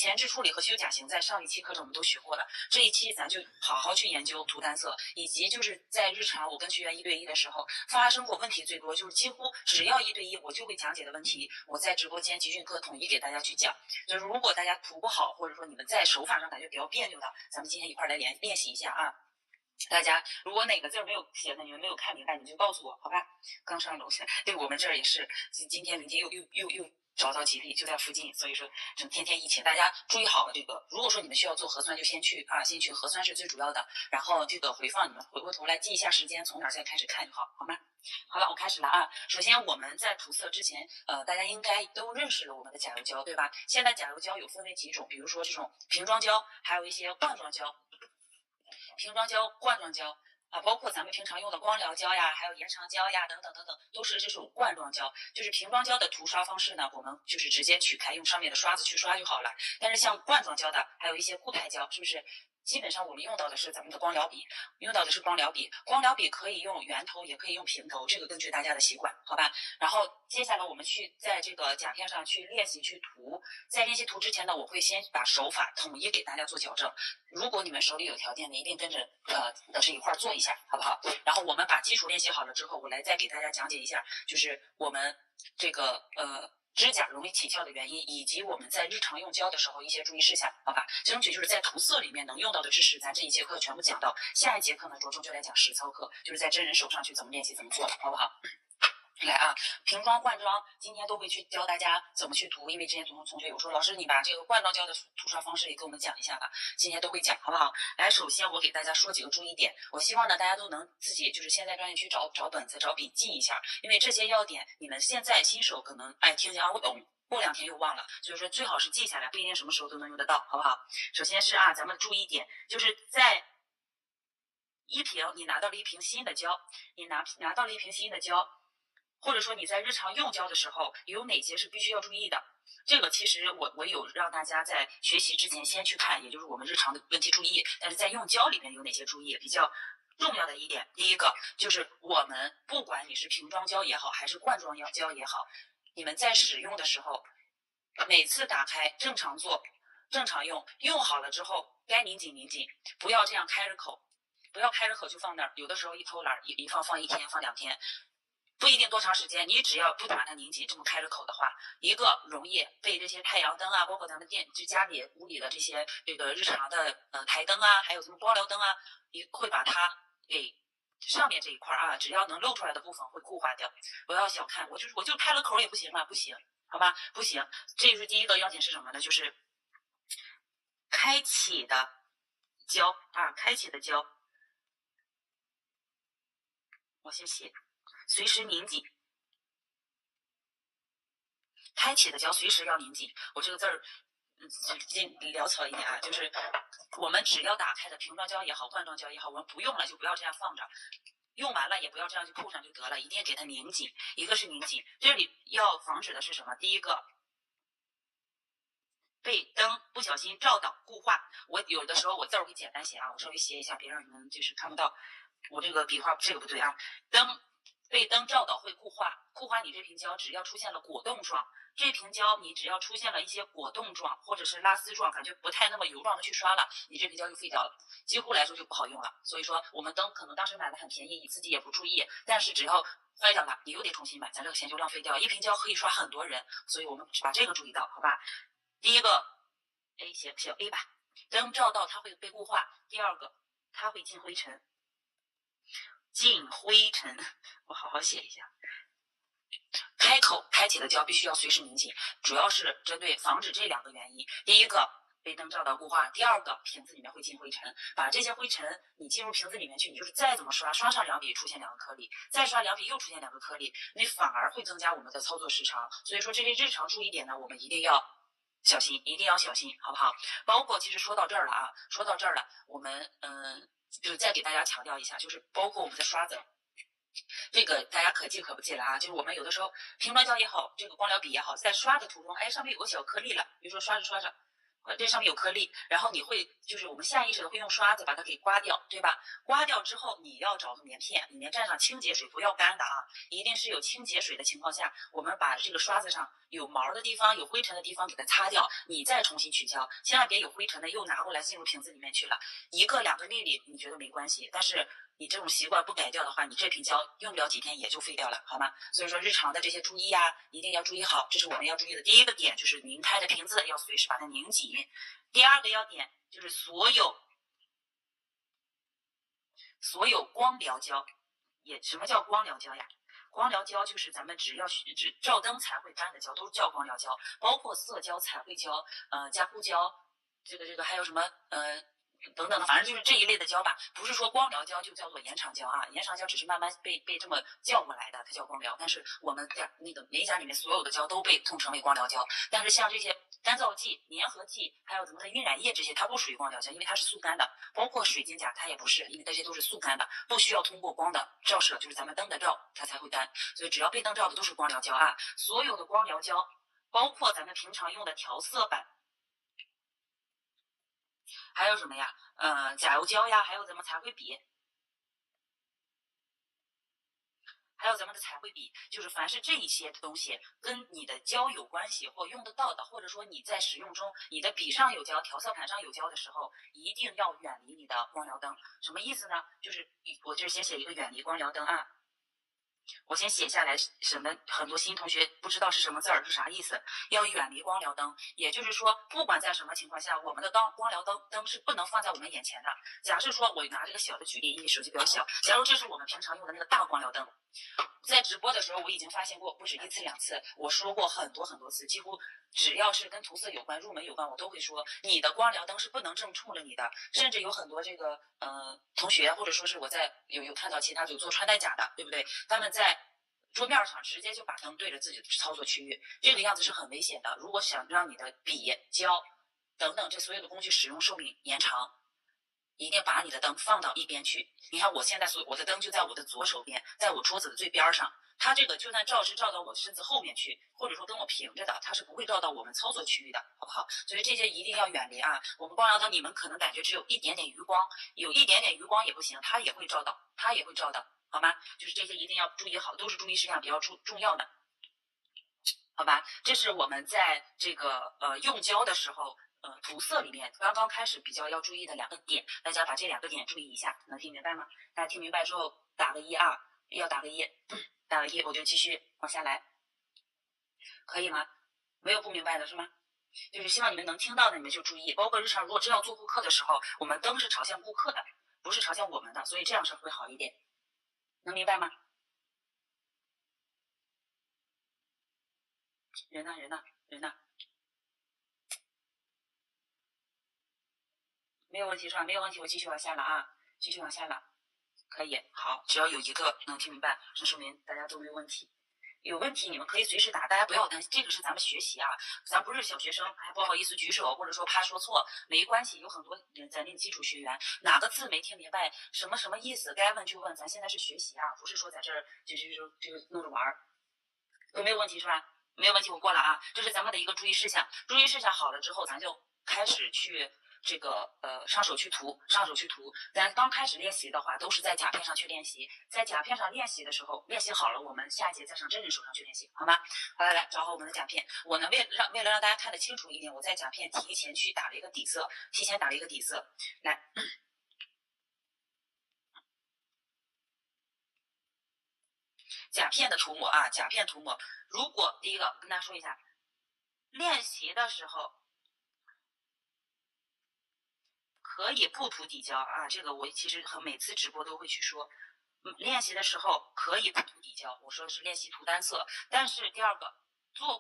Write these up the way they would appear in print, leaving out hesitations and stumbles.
前置处理和修甲型在上一期课程我们都学过了，这一期咱就好好去研究图单色，以及就是在日常我跟学员1对1的时候发生过问题最多，就是几乎只要1对1我就会讲解的问题，我在直播间集训课统一给大家去讲。就是如果大家图不好，或者说你们在手法上感觉比较别扭的，咱们今天一块来练习一下啊。大家如果哪个字没有写的，你们没有看明白，你就告诉我，好吧？刚上楼下，对我们这儿也是，今天明天又找到几例，就在附近，所以说天天疫情，大家注意好了这个。如果说你们需要做核酸，就先去核酸是最主要的，然后这个回放你们回过头来记一下时间，从哪儿再开始看就好，好吗？好了，我开始了啊。首先我们在涂色之前，大家应该都认识了我们的甲油胶，对吧？现在甲油胶有分为几种，比如说这种瓶装胶，还有一些罐装胶。瓶装胶、罐装胶包括咱们平常用的光疗胶呀，还有延长胶呀，等等等等，都是这种罐装胶。就是瓶装胶的涂刷方式呢，我们就是直接取开，用上面的刷子去刷就好了。但是像罐装胶的，还有一些固态胶，是不是？基本上我们用到的是咱们的光疗笔，光疗笔可以用圆头，也可以用平头，这个根据大家的习惯，好吧？然后接下来我们去在这个甲片上去练习去涂，在练习涂之前呢，我会先把手法统一给大家做矫正。如果你们手里有条件的，一定跟着老师一块做一下，好不好？然后我们把基础练习好了之后，我来再给大家讲解一下，就是我们这个指甲容易起翘的原因，以及我们在日常用胶的时候一些注意事项，好吧？争取就是在涂色里面能用到的知识，咱这一节课全部讲到。下一节课呢，着重就来讲实操课，就是在真人手上去怎么练习怎么做，好不好？来啊，瓶装、罐装，今天都会去教大家怎么去涂，因为之前同学有说，老师你把这个罐装胶的涂刷方式也给我们讲一下吧，今天都会讲，好不好？来，首先我给大家说几个注意点，我希望呢大家都能自己就是现在专业去找本子、找笔记一下，因为这些要点你们现在新手可能听见我懂。过2天又忘了，所以说最好是记下来，不一定什么时候都能用得到，好不好？首先是咱们注意点，就是在你拿到了一瓶新的胶，或者说你在日常用胶的时候，有哪些是必须要注意的？这个其实我有让大家在学习之前先去看，也就是我们日常的问题注意，但是在用胶里面有哪些注意比较重要的一点，第一个就是我们不管你是瓶装胶也好，还是罐装胶也好，你们在使用的时候，每次打开正常做，正常用，用好了之后该拧紧拧紧，不要这样开着口，就放那儿，有的时候一偷懒一放1天放2天。不一定多长时间，你只要不把它拧紧，这么开着口的话，一个容易被这些太阳灯包括咱们就家里屋里的这些这个日常的台灯还有什么光疗灯会把它给上面这一块只要能露出来的部分会固化掉。不要小看，我就开了口也不行吗？不行，好吧，不行。这是第一个要点是什么呢？就是开启的胶我先写。随时拧紧，开启的胶随时要拧紧。我这个字儿潦草一点就是我们只要打开的瓶装胶也好，罐装胶也好，我们不用了就不要这样放着，用完了也不要这样就扣上就得了，一定给它拧紧。一个是拧紧，这里要防止的是什么？第一个，被灯不小心照到固化。我有的时候我字儿会简单写我稍微写一下，别让你们就是看不到我这个笔画，这个不对被灯照到会固化你这瓶胶只要出现了果冻状，这瓶胶你只要出现了一些果冻状或者是拉丝状，感觉不太那么油状的去刷了，你这瓶胶就废掉了，几乎来说就不好用了。所以说我们灯可能当时买的很便宜，你自己也不注意，但是只要坏掉了你又得重新买，咱这个钱就浪费掉，一瓶胶可以刷很多人，所以我们把这个注意到，好吧？第一个 A 写 A 吧，灯照到它会被固化。第二个，它会进灰尘，我好好写一下。开启的胶必须要随时拧紧，主要是针对防止这2个原因。第一个，被灯照到固化；第二个，瓶子里面会进灰尘。把这些灰尘你进入瓶子里面去，你就是再怎么刷上2笔出现2个颗粒，再刷2笔又出现2个颗粒，那反而会增加我们的操作时长。所以说这些日常注意点呢，我们一定要小心，好不好？包括其实说到这儿了我们就是再给大家强调一下，就是包括我们的刷子。这个大家可记可不记了就是我们有的时候瓶装胶也好，这个光疗笔也好，在刷的途中上面有个小颗粒了，比如说刷着这上面有颗粒，然后你会就是我们下意识的会用刷子把它给刮掉，对吧？刮掉之后，你要找个棉片，里面蘸上清洁水，不要干的啊，一定是有清洁水的情况下，我们把这个刷子上有毛的地方、有灰尘的地方给它擦掉，你再重新取胶，千万别有灰尘的又拿过来进入瓶子里面去了。1个2个粒粒你觉得没关系，但是你这种习惯不改掉的话，你这瓶胶用不了几天也就废掉了，好吗？所以说日常的这些注意啊，一定要注意好，这是我们要注意的第一个点，就是拧开的瓶子要随时把它拧紧。第二个要点就是所有光疗胶，什么叫光疗胶呀？光疗胶就是咱们只照灯才会干的胶，都叫光疗胶，包括色胶、彩绘胶、加固胶，这个还有什么等等的，反正就是这一类的胶吧。不是说光疗胶就叫做延长胶啊，延长胶只是慢慢被这么叫过来的，它叫光疗。但是我们那个美甲里面所有的胶都被统称为光疗胶。但是像这些干燥剂、粘合剂，还有咱们的晕染液这些，它不属于光疗胶，因为它是速干的。包括水晶甲它也不是，因为这些都是速干的，不需要通过光的照射，就是咱们灯的照它才会干。所以只要被灯照的都是光疗胶啊。所有的光疗胶，包括咱们平常用的调色板。还有什么呀？甲油胶呀，还有咱们彩绘笔，还有咱们的彩绘笔，就是凡是这一些东西跟你的胶有关系或用得到的，或者说你在使用中你的笔上有胶、调色盘上有胶的时候，一定要远离你的光疗灯。什么意思呢？就是我这先写一个远离光疗灯啊。我先写下来，很多新同学不知道是什么字儿，是啥意思？要远离光疗灯，也就是说，不管在什么情况下，我们的光疗灯是不能放在我们眼前的。假设说，我拿这个小的举例，因为手机比较小，假如这是我们平常用的那个大光疗灯，在直播的时候，我已经发现过不止1次2次，我说过很多次，几乎只要是跟涂色有关、入门有关，我都会说你的光疗灯是不能正冲着你的。甚至有很多这个同学，或者说是我在有看到其他有做穿戴甲的，对不对？他们在桌面上直接就把灯对着自己的操作区域，这个样子是很危险的。如果想让你的笔、胶等等这所有的工具使用寿命延长，一定把你的灯放到一边去。你看我现在我的灯就在我的左手边，在我桌子的最边上。它这个就算照是照到我身子后面去，或者说跟我平着的，它是不会照到我们操作区域的，好不好？所以这些一定要远离啊。我们光疗灯你们可能感觉只有一点点余光，有一点点余光也不行，它也会照到，好吗？就是这些一定要注意好，都是注意事项比较重要的，好吧？这是我们在这个用胶的时候。涂色里面刚刚开始比较要注意的2个点，大家把这2个点注意一下，能听明白吗？大家听明白之后打个1啊，要打个1，打个1我就继续往下来，可以吗？没有不明白的是吗？就是希望你们能听到的，你们就注意。包括日常如果真要做顾客的时候，我们灯是朝向顾客的，不是朝向我们的，所以这样是会好一点，能明白吗？人呢？没有问题是吧？没有问题，我继续往下了啊，可以，好，只要有1个能听明白，这说明大家都没有问题。有问题你们可以随时打，大家不要担心，这个是咱们学习啊，咱不是小学生，还不好意思举手，或者说怕说错，没关系，有很多咱那基础学员哪个字没听明白，什么意思，该问就问，咱现在是学习啊，不是说在这儿就是弄着玩，都没有问题是吧？没有问题，我过了啊，这是咱们的一个注意事项，好了之后，咱就开始去。这个上手去涂，咱刚开始练习的话，都是在甲片上去练习，在甲片上练习的时候，练习好了，我们下一节再上真人手上去练习，好吗？好，来找好我们的甲片。我呢，为了让大家看得清楚一点，我在甲片提前打了一个底色，来。甲片的涂抹啊，如果第一个跟大家说一下，练习的时候。可以不涂底胶啊，这个我其实每次直播都会去说，练习的时候可以不涂底胶，我说是练习涂单色。但是第二个，做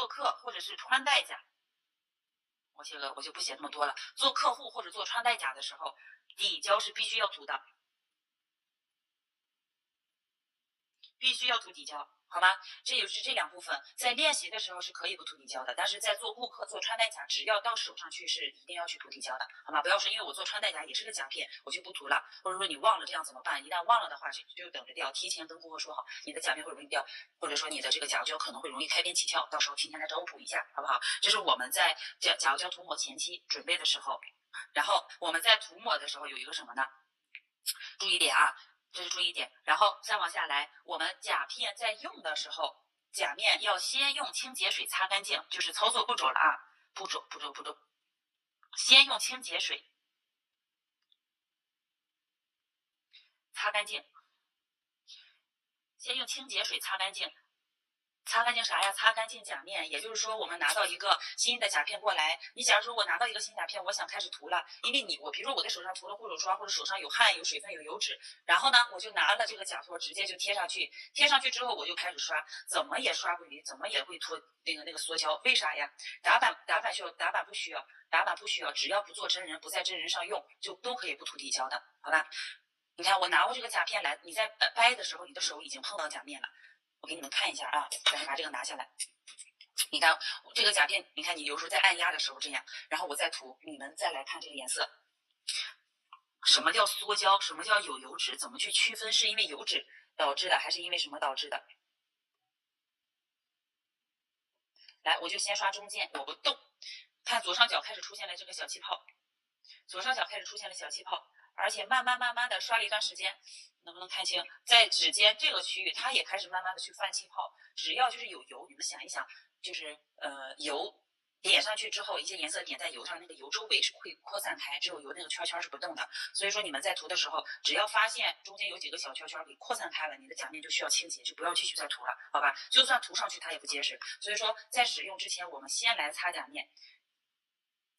客或者是穿戴甲，我就不写那么多了。做客户或者做穿戴甲的时候，底胶是必须要涂的，必须要涂底胶。好吗？这就是这两部分，在练习的时候是可以不涂底胶的，但是在做顾客做穿戴甲，只要到手上去是一定要去涂底胶的，好吗？不要说因为我做穿戴甲也是个甲片，我就不涂了，或者说你忘了这样怎么办？一旦忘了的话，就等着掉，提前跟顾客说好，你的甲片会容易掉，或者说你的这个甲胶可能会容易开边起跳，到时候提前来找我补一下，好不好？这是我们在甲胶涂抹前期准备的时候，然后我们在涂抹的时候有一个什么呢？注意点啊。这是注意点，然后再往下来，我们甲片在用的时候，甲面要先用清洁水擦干净，就是操作步骤了啊，步骤，先用清洁水擦干净，先用清洁水擦干净。擦干净啥呀？擦干净甲面，也就是说，我们拿到一个新的甲片过来，你假如说我拿到一个新甲片，我想开始涂了，因为我比如说我在手上涂了护手霜，或者手上有汗、有水分、有油脂，然后呢，我就拿了这个甲托直接就贴上去，贴上去之后我就开始刷，怎么也刷不匀，怎么也会脱那个缩胶，为啥呀？打板不需要，只要不做真人，不在真人上用，就都可以不涂底胶的，好吧？你看我拿过这个甲片来，你在掰的时候，你的手已经碰到甲面了。我给你们看一下啊，咱把这个拿下来。你看这个甲片，你看你有时候在按压的时候这样，然后我再涂，你们再来看这个颜色。什么叫缩胶？什么叫有油脂？怎么去区分是因为油脂导致的，还是因为什么导致的？来，我就先刷中间，我不动。看左上角开始出现了这个小气泡，左上角开始出现了小气泡，而且慢慢的刷了一段时间，能不能看清？在指尖这个区域，它也开始慢慢的去泛气泡。只要就是有油，你们想一想，就是油点上去之后，一些颜色点在油上，那个油周围是会扩散开，只有油那个圈圈是不动的。所以说你们在涂的时候，只要发现中间有几个小圈圈给扩散开了，你的甲面就需要清洁，就不要继续再涂了，好吧？就算涂上去它也不结实。所以说在使用之前，我们先来擦甲面。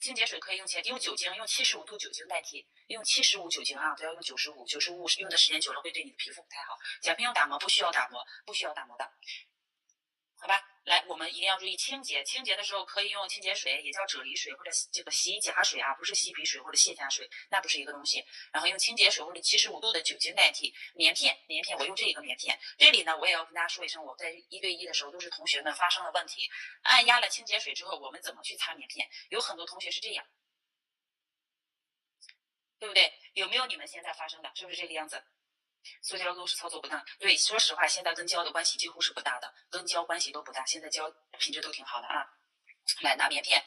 清洁水可以用酒精，用75度酒精代替，用75酒精啊，不要用95用的时间久了会对你的皮肤不太好。甲片用打磨，不需要打磨的，好吧？来，我们一定要注意清洁。清洁的时候可以用清洁水，也叫啫喱水或者这个洗衣甲水啊，不是洗皮水或者卸甲水，那不是一个东西。然后用清洁水或者75度的酒精代替。棉片，我用这一个棉片。这里呢，我也要跟大家说一声，我在1对1的时候都是同学们发生了问题，按压了清洁水之后，我们怎么去擦棉片？有很多同学是这样，对不对？有没有你们现在发生的？是不是这个样子？塑胶都是操作不当，对，说实话，现在跟胶的关系几乎是不大的，跟胶关系都不大，现在胶品质都挺好的啊。来拿棉片，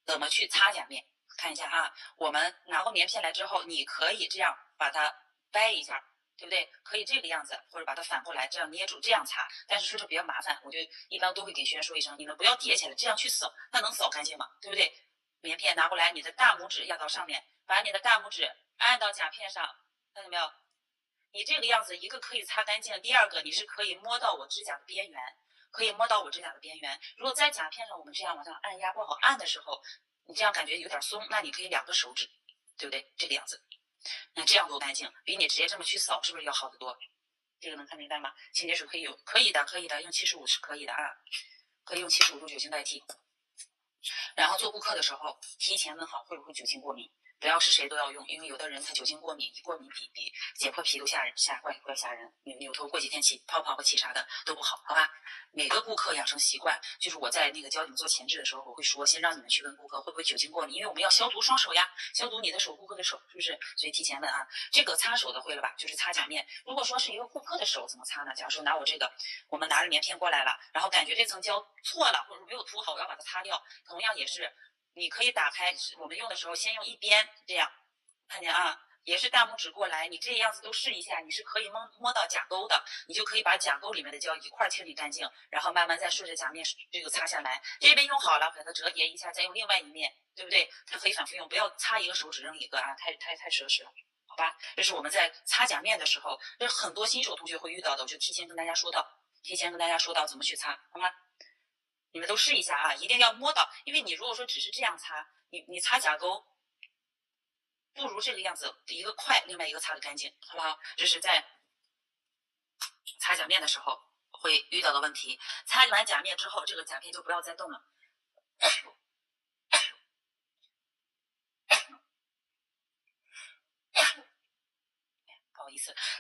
怎么去擦甲面？看一下啊，我们拿过棉片来之后，你可以这样把它掰一下，对不对？可以这个样子，或者把它反过来这样捏住，这样擦。但是说这比较麻烦，我就一般都会给学员说一声，你们不要叠起来，这样去扫，那能扫干净吗？对不对？棉片拿过来，你的大拇指压到上面，把你的大拇指按到甲片上，看见没有？你这个样子，一个可以擦干净，第二个你是可以摸到我指甲的边缘，如果在甲片上我们这样往上按压不好按的时候，你这样感觉有点松，那你可以2个手指，对不对？这个样子，那这样多干净，比你直接这么去扫是不是要好得多？这个能看明白吗？清洁水可以有，可以的，用75是可以的啊，可以用75度酒精代替。然后做顾客的时候，提前问好会不会酒精过敏。不要是谁都要用，因为有的人他酒精过敏，一过敏比解破皮都吓人，扭头过几天起泡泡和起啥的都不好，好吧？每个顾客养成习惯，就是我在那个教你们做前置的时候，我会说，先让你们去问顾客会不会酒精过敏，因为我们要消毒双手呀，消毒你的手，顾客的手，是不是？所以提前问啊。这个擦手的会了吧？就是擦甲面。如果说是一个顾客的手怎么擦呢？假如说拿我这个，我们拿着棉片过来了，然后感觉这层胶错了，或者没有涂好，我要把它擦掉，同样也是。你可以打开，我们用的时候先用一边这样，看见啊，也是大拇指过来，你这样子都试一下，你是可以摸到甲沟的，你就可以把甲沟里面的胶一块清理干净，然后慢慢再顺着甲面这个擦下来。这边用好了，把它折叠一下，再用另外一面，对不对？它可以反复用，不要擦一个手指扔一个啊，太奢侈了。好吧，这是我们在擦甲面的时候，这是很多新手同学会遇到的，我就提前跟大家说到怎么去擦，好吗？你们都试一下啊，一定要摸到，因为你如果说只是这样擦，你擦甲沟，不如这个样子，一个快，另外一个擦得干净，好不好？这是在擦甲面的时候会遇到的问题。擦完甲面之后，这个甲片就不要再动了。不好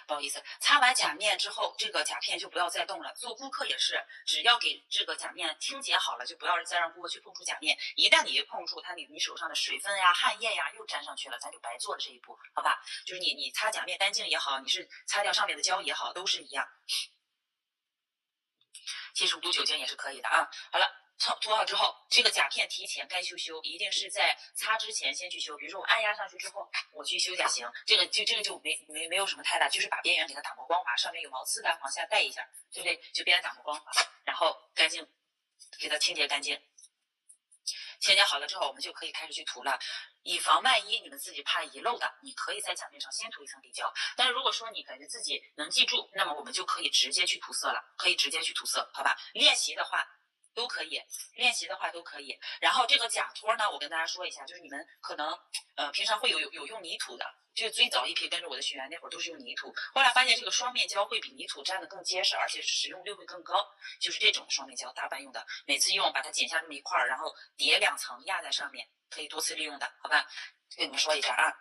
不好意思，擦完甲面之后，这个甲片就不要再动了。做顾客也是，只要给这个甲面清洁好了，就不要再让顾客去碰触甲面。一旦你一碰触它，你手上的水分呀、汗液呀又粘上去了，咱就白做了这一步，好吧？就是你擦甲面干净也好，你是擦掉上面的胶也好，都是一样。75度酒精也是可以的啊。好了。涂好之后，这个甲片提前该修，一定是在擦之前先去修。比如说我按压上去之后，我去修甲型，这个就没有什么太大，就是把边缘给它打磨光滑，上面有毛刺的往下带一下，对不对？就边缘打磨光滑，然后干净，给它清洁干净。清洁好了之后，我们就可以开始去涂了。以防万一你们自己怕遗漏的，你可以在甲面上先涂一层底胶。但是如果说你感觉自己能记住，那么我们就可以直接去涂色了，好吧？练习的话都可以，然后这个甲托呢，我跟大家说一下，就是你们可能平常会有用泥土的，就最早一批跟着我的学员那会儿都是用泥土，后来发现这个双面胶会比泥土粘的更结实，而且使用率会更高，就是这种双面胶大半用的，每次用把它剪下这么一块，然后叠2层压在上面，可以多次利用的，好吧？跟你们说一下啊。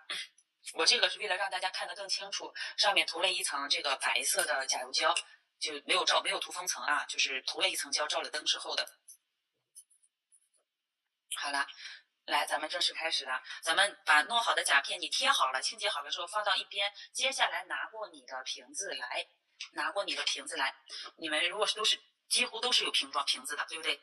我这个是为了让大家看得更清楚，上面涂了一层这个白色的甲油胶，就没有涂封层啊，就是涂了一层胶，照了灯之后的。好了，来，咱们正式开始了。咱们把弄好的甲片你贴好了、清洁好了之后放到一边。接下来拿过你的瓶子来，你们如果几乎都是有瓶子的，对不对？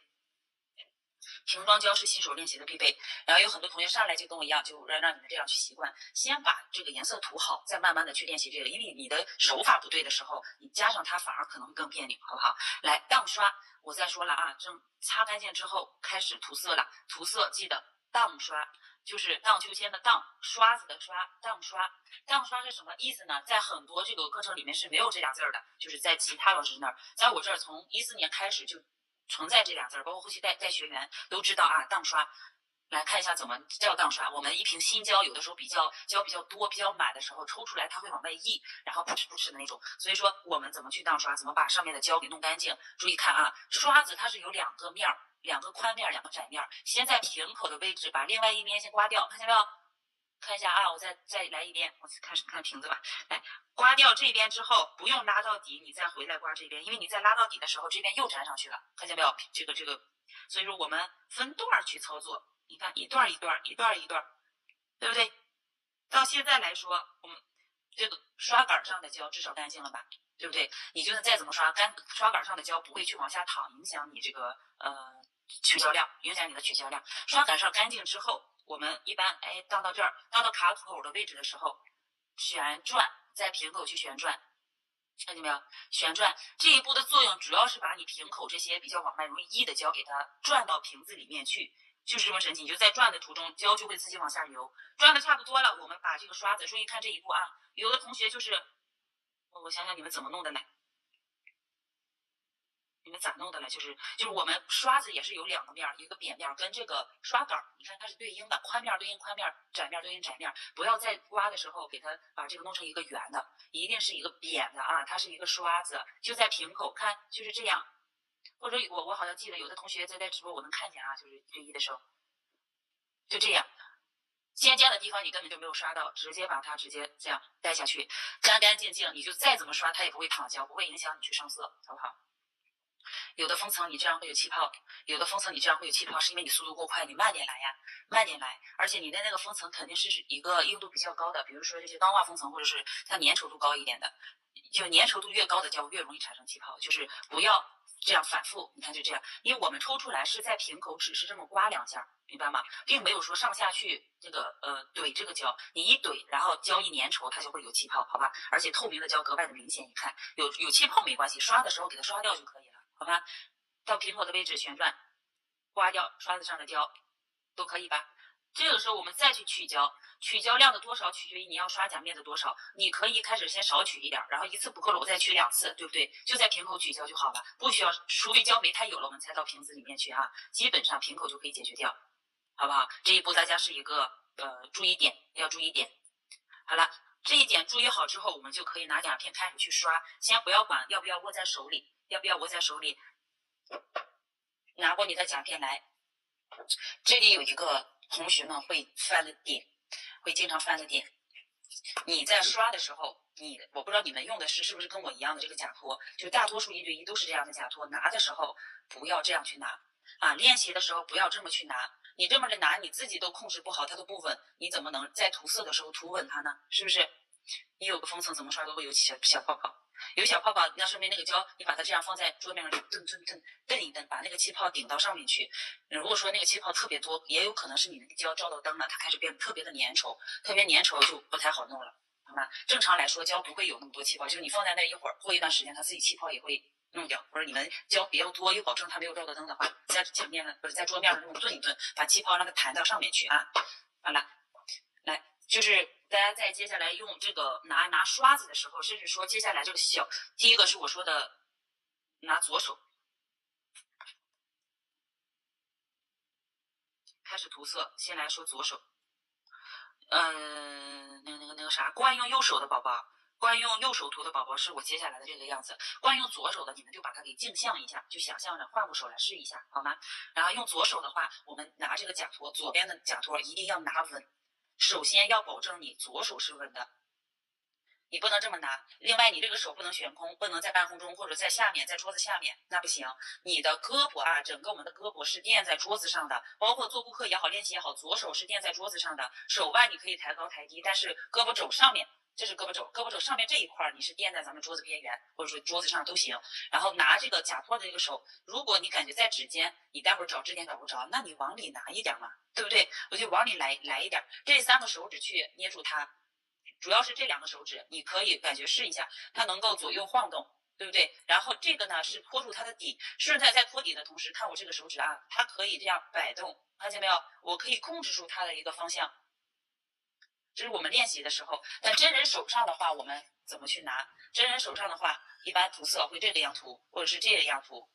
瓶装胶是新手练习的必备，然后有很多同学上来就跟我一样，就让你们这样去习惯，先把这个颜色涂好，再慢慢的去练习这个，因为你的手法不对的时候，你加上它反而可能会更别扭，好不好？来，当刷，我再说了啊，正擦干净之后开始涂色了，涂色记得当刷，就是荡秋千的荡，刷子的刷，当刷。当刷是什么意思呢？在很多这个课程里面是没有这俩字的，就是在其他老师那儿，在我这儿从14年开始就存在这俩字，包括后期带学员都知道啊。当刷，来看一下怎么叫当刷。我们一瓶新胶，有的时候胶比较多、比较满的时候，抽出来它会往外溢，然后噗嗤的那种。所以说我们怎么去当刷，怎么把上面的胶给弄干净？注意看啊，刷子它是有2个面，2个宽面，2个窄面。先在瓶口的位置把另外一面先刮掉，看见没有？看一下啊，我再来一遍，我看瓶子吧。来，刮掉这边之后，不用拉到底，你再回来刮这边，因为你在拉到底的时候，这边又粘上去了，看见没有？这个，所以说我们分段去操作，你看一段，对不对？到现在来说，我们这个刷杆上的胶至少干净了吧？对不对？你就算再怎么刷，刷杆上的胶不会去往下淌，影响你这个取胶量，刷杆上干净之后，我们一般荡到这儿，荡到卡口的位置的时候，旋转，在瓶口去旋转，看见没有？旋转这一步的作用主要是把你瓶口这些比较往外容易溢的胶给它转到瓶子里面去，就是这么神奇。你就在转的途中，胶就会自己往下流。转的差不多了，我们把这个刷子，注意看这一步啊。有的同学就是，我想想你们怎么弄的来。你们咋弄的了？就是我们刷子也是有2个面，一个扁面跟这个刷杆，你看它是对应的，宽面对应宽面，窄面对应窄面。不要在刮的时候给它把这个弄成一个圆的，一定是一个扁的啊，它是一个刷子，就在瓶口看就是这样。或者我好像记得有的同学在直播我能看见啊，就是对一的时候就这样。尖尖的地方你根本就没有刷到，直接把它直接这样带下去，干干净净，你就再怎么刷它也不会淌胶，不会影响你去上色，好不好？有的封层你这样会有气泡，是因为你速度过快，你慢点来，而且你的那个封层肯定是一个硬度比较高的，比如说这些钢化封层，或者是它粘稠度高一点的，就粘稠度越高的胶越容易产生气泡，就是不要这样反复。你看就这样，因为我们抽出来是在瓶口只是这么刮2下，明白吗？并没有说上下去这个怼这个胶，你一怼，然后胶一粘稠，它就会有气泡，好吧？而且透明的胶格外的明显，你看有气泡没关系，刷的时候给它刷掉就可以了。好吧，到瓶口的位置旋转，刮掉刷子上的胶，都可以吧？这个时候我们再去取胶，取胶量的多少取决于你要刷甲面的多少。你可以开始先少取一点，然后一次不够了，我再取2次，对不对？就在瓶口取胶就好了，不需要，除非胶没太有了，我们才到瓶子里面去啊。基本上瓶口就可以解决掉，好不好？这一步大家是一个注意点，要注意点。好了。这一点注意好之后，我们就可以拿甲片开始去刷，先不要管要不要握在手里，拿过你的甲片来。这里有一个同学们会经常犯的点，你在刷的时候，我不知道你们用的是不是跟我一样的这个假托，就大多数1对1都是这样的假托，拿的时候不要这样去拿啊，练习的时候不要这么去拿，你这么着拿你自己都控制不好，它都不稳，你怎么能在涂色的时候涂稳它呢？是不是？你有个封层怎么刷都会有小泡泡，有小泡泡那说明那个胶你把它这样放在桌面上去蹬一蹬，把那个气泡顶到上面去。如果说那个气泡特别多，也有可能是你那个胶照到灯了，它开始变得特别的粘稠，特别粘稠就不太好弄了，好吗？正常来说胶不会有那么多气泡，就是你放在那一会儿，过一段时间它自己气泡也会弄掉，或者你们胶比较多又保证它没有照到灯的话，在墙面上不是在桌面上这么顿一顿，把气泡让它弹到上面去啊。好了，来就是大家在接下来用这个拿刷子的时候，甚至说接下来这个第一个是我说的拿左手开始涂色，先来说左手，那个啥，惯用右手的宝宝。惯用右手涂的宝宝是我接下来的这个样子，惯用左手的你们就把它给镜像一下，就想象着换过手来试一下，好吗？然后用左手的话，我们拿这个假托，左边的假托一定要拿稳，首先要保证你左手是稳的，你不能这么拿。另外，你这个手不能悬空，不能在半空中或者在下面，在桌子下面，那不行。你的胳膊啊，整个我们的胳膊是垫在桌子上的，包括做顾客也好，练习也好，左手是垫在桌子上的，手腕你可以抬高抬低，但是胳膊肘上面。这是胳膊肘，胳膊肘上面这一块你是垫在咱们桌子边缘，或者说桌子上都行。然后拿这个假托的这个手，如果你感觉在指尖，你待会儿找支点找不着，那你往里拿一点嘛，对不对？我就往里来一点，这3个手指去捏住它。主要是这2个手指，你可以感觉试一下，它能够左右晃动，对不对？然后这个呢是托住它的底，顺带在托底的同时，看我这个手指啊，它可以这样摆动，看见没有？我可以控制住它的一个方向。这是我们练习的时候，但真人手上的话，我们怎么去拿？真人手上的话，一般涂色会这个样涂，或者是这个样涂，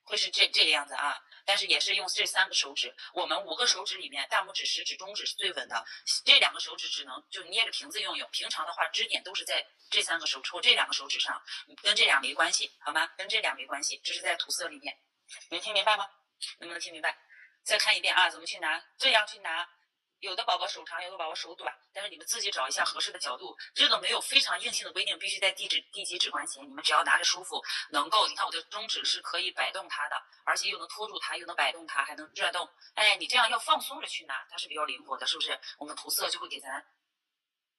会是这个样子啊。但是也是用这3个手指，我们5个手指里面，大拇指、食指、中指是最稳的，这2个手指只能就捏着瓶子用。平常的话，支点都是在这3个手指或这2个手指上，跟这俩没关系，好吗？跟这俩没关系，这是在涂色里面，你们听明白吗？能不能听明白？再看一遍啊，怎么去拿？这样去拿。有的宝宝手长，有的宝宝手短，但是你们自己找一下合适的角度。这个没有非常硬性的规定，必须在第几指关节，你们只要拿着舒服，能够，你看我的中指是可以摆动它的，而且又能托住它，又能摆动它，还能转动。哎，你这样要放松着去拿，它是比较灵活的，是不是？我们涂色就会给咱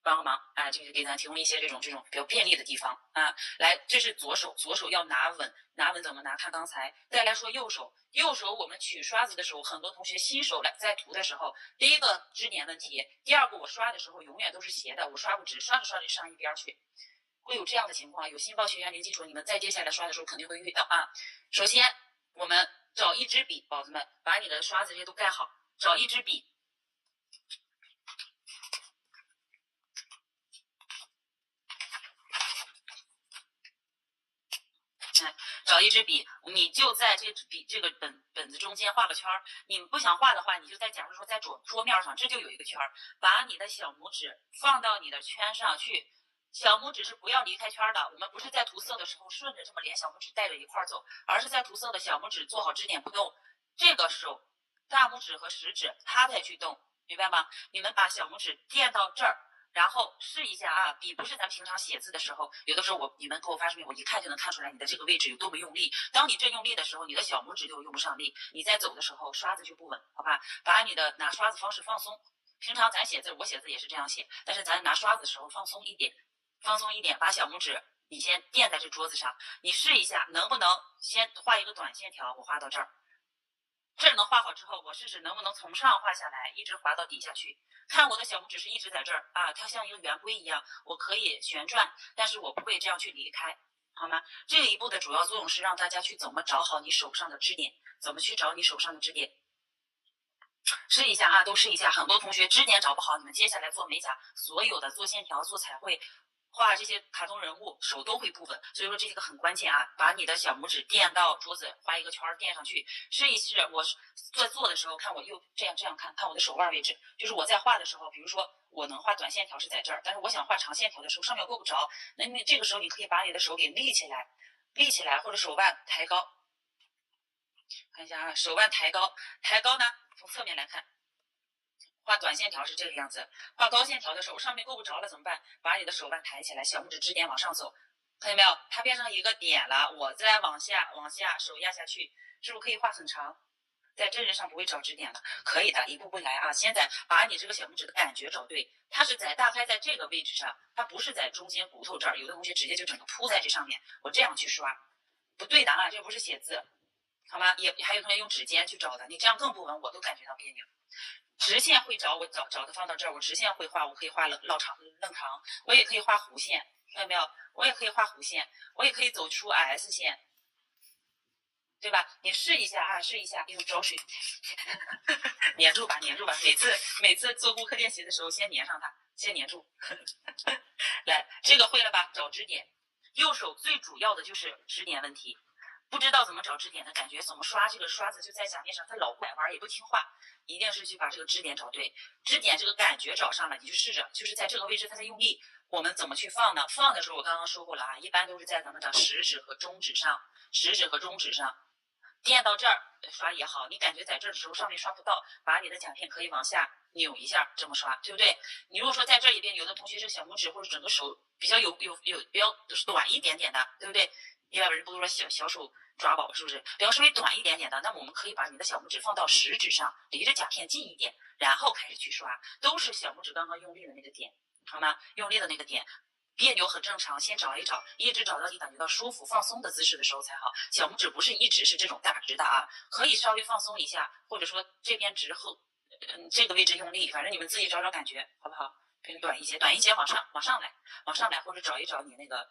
帮个忙，哎，就是给咱提供一些这种比较便利的地方啊。来，这是左手，左手要拿稳，拿稳怎么拿？看刚才。再来说右手，右手我们取刷子的时候，很多同学新手在涂的时候，第一个支点问题，第二个我刷的时候永远都是斜的，我刷不直，刷着刷着上一边去，会有这样的情况。有新报学员零基础，你们在接下来刷的时候肯定会遇到啊。首先，我们找一支笔，宝子们把你的刷子这些都盖好，找一支笔。找一支笔，你就在这个本子中间画个圈儿。你们不想画的话，你就在假如说在桌面上，这就有一个圈儿，把你的小拇指放到你的圈上去。小拇指是不要离开圈的，我们不是在涂色的时候顺着这么连小拇指带着一块走，而是在涂色的小拇指做好支点不动，这个手大拇指和食指它再去动，明白吗？你们把小拇指垫到这儿。然后试一下啊，笔不是咱平常写字的时候，有的时候你们给我发视频，我一看就能看出来你的这个位置有多么用力。当你这用力的时候，你的小拇指就用不上力，你在走的时候刷子就不稳，好吧？把你的拿刷子方式放松。平常咱写字，我写字也是这样写，但是咱拿刷子的时候放松一点，放松一点，把小拇指你先垫在这桌子上，你试一下能不能先画一个短线条，我画到这儿。这儿能画好之后，我试试能不能从上画下来，一直滑到底下去。看我的小拇指是一直在这儿啊，它像一个圆规一样，我可以旋转，但是我不会这样去离开，好吗？这一步的主要作用是让大家去怎么找好你手上的支点，怎么去找你手上的支点。试一下啊，都试一下。很多同学支点找不好，你们接下来做美甲，所有的做线条、做彩绘。画这些卡通人物手都会不稳，所以说这个很关键啊！把你的小拇指垫到桌子，画一个圈垫上去，试一试。我在做的时候，看我又这样看我的手腕位置，就是我在画的时候，比如说我能画短线条是在这儿，但是我想画长线条的时候上面够不着，那这个时候你可以把你的手给立起来，或者手腕抬高。看一下啊，手腕抬高呢，从侧面来看，画短线条是这个样子，画高线条的时候上面够不着了怎么办？把你的手腕抬起来，小拇指支点往上走，看见没有？它变成一个点了，我再往下手压下去，是不是可以画很长？在真人上不会找支点的，可以的，一步步来啊。现在把你这个小拇指的感觉找对，它是大概在这个位置上，它不是在中间骨头这儿。有的同学直接就整个铺在这上面，我这样去刷，不对的啊，这不是写字，好吗？也还有同学用指尖去找的，你这样更不稳，我都感觉到别扭。直线会找我找的放到这儿，我直线会画，我可以画愣长，我也可以画弧线，看到没有？我也可以画弧线，我也可以走出 S 线。对吧？你试一下啊，试一下，用找水粘住吧，粘住吧。每次做顾客练习的时候，先粘上它，先粘住。来，这个会了吧？找支点，右手最主要的就是支点问题。不知道怎么找支点的感觉，怎么刷这个刷子就在甲面上，它老拐弯也不听话，一定是去把这个支点找对。支点这个感觉找上了，你就试着，就是在这个位置它在用力，我们怎么去放呢？放的时候我刚刚说过了啊，一般都是在咱们的食指和中指上，垫到这儿刷也好，你感觉在这儿的时候上面刷不到，把你的甲片可以往下扭一下，这么刷，对不对？你如果说在这一边，有的同学这个小拇指或者整个手比较有比较短一点点的，对不对？一般人不都说小手抓宝是不是？比较稍微短一点点的，那么我们可以把你的小拇指放到食指上，离着甲片近一点，然后开始去刷，都是小拇指刚刚用力的那个点，好吗？用力的那个点。别扭很正常，先找一找，一直找到你感觉到舒服放松的姿势的时候才好。小拇指不是一直是这种大直的啊，可以稍微放松一下，或者说这边直后，这个位置用力，反正你们自己找找感觉，好不好？短一截往上来，或者找一找你那个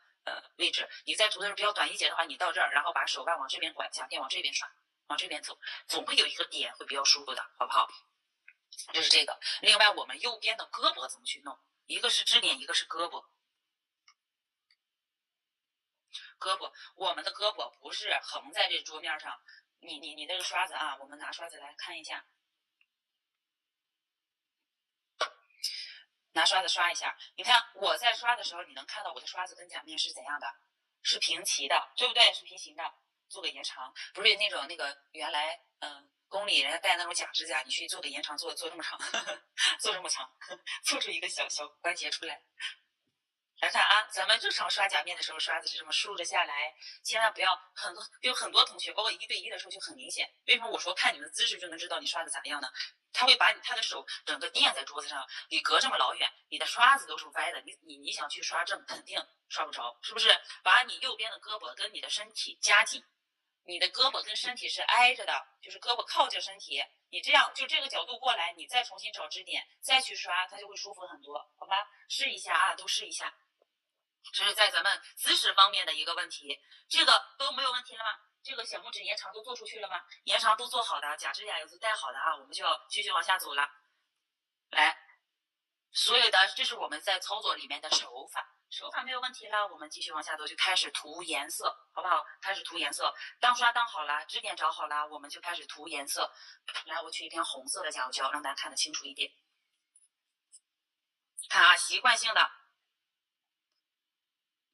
位置。你在涂的时候比较短一截的话，你到这儿，然后把手腕往这边拐，甲片往这边刷，往这边走，总会有一个点会比较舒服的，好不好？就是这个。另外，我们右边的胳膊怎么去弄？一个是支点，一个是胳膊。我们的胳膊不是横在这桌面上，你这个刷子啊，我们拿刷子来看一下，拿刷子刷一下。你看我在刷的时候，你能看到我的刷子跟甲面是怎样的？是平齐的，对不对？是平行的。做个延长，不是那个原来宫里人家戴那种假指甲，你去做个延长，做这么长，做这么长，做出一个小关节出来。来看啊，咱们日常刷甲面的时候，刷子是这么竖着下来，千万不要有很多同学，包括1对1的时候就很明显。为什么我说看你们姿势就能知道你刷的咋样呢？他会把他的手整个垫在桌子上，你隔这么老远，你的刷子都是歪的，你想去刷正，肯定刷不着，是不是？把你右边的胳膊跟你的身体夹紧，你的胳膊跟身体是挨着的，就是胳膊靠着身体，你这样就这个角度过来，你再重新找支点，再去刷，它就会舒服很多，好吧？试一下啊，都试一下。这是在咱们姿势方面的一个问题，这个都没有问题了吗？这个小拇指延长都做出去了吗？延长都做好的，假指甲也都戴好的啊，我们就要继续往下走了。来，所有的这是我们在操作里面的手法没有问题了，我们继续往下走，就开始涂颜色，好不好？开始涂颜色，当刷当好了，支点找好了，我们就开始涂颜色。来，我取一片红色的甲油胶，让大家看得清楚一点。看啊，习惯性的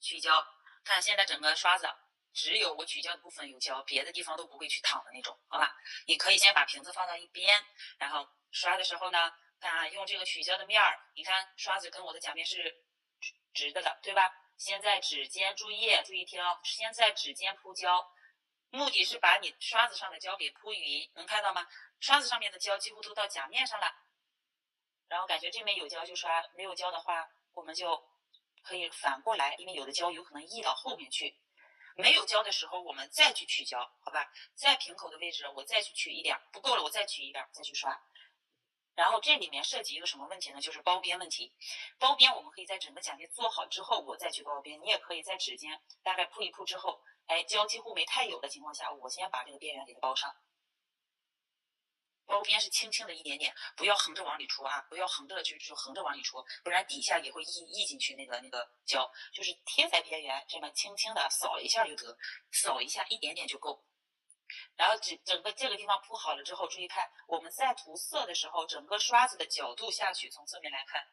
去胶，看现在整个刷子只有我取胶的部分有胶，别的地方都不会去淌的那种，好吧？你可以先把瓶子放到一边，然后刷的时候呢，看啊，用这个取胶的面儿，你看刷子跟我的甲面是直的，对吧？先在指尖，注意听，先在指尖铺胶，目的是把你刷子上的胶给铺匀，能看到吗？刷子上面的胶几乎都到甲面上了，然后感觉这面有胶就刷，没有胶的话，我们就可以反过来，因为有的胶有可能溢到后面去。没有胶的时候，我们再去取胶，好吧？在瓶口的位置，我再去取一点，不够了，我再取一点，再去刷。然后这里面涉及一个什么问题呢？就是包边问题。包边我们可以在整个甲面做好之后，我再去包边。你也可以在指尖大概铺一铺之后，哎，胶几乎没太有的情况下，我先把这个边缘给它包上。包边是轻轻的一点点，不要横着往里戳啊，不要横着就横着往里戳，不然底下也会溢进去那个胶，就是贴在边缘，这么轻轻的扫一下就得，扫一下一点点就够。然后整个这个地方铺好了之后，注意看，我们在涂色的时候，整个刷子的角度下去，从侧面来看，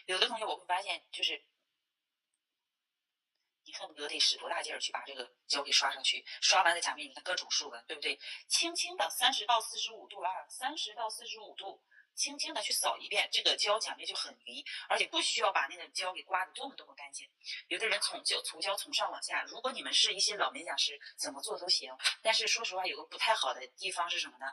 有的同学我会发现就是你恨不得得使多大劲儿去把这个胶给刷上去，刷完的甲面你看各种竖纹，对不对？轻轻的30到45度啊，30到45度，轻轻的去扫一遍，这个胶甲面就很匀，而且不需要把那个胶给刮得多么干净。有的人从胶从上往下，如果你们是一些老美甲师，怎么做都行。但是说实话，有个不太好的地方是什么呢？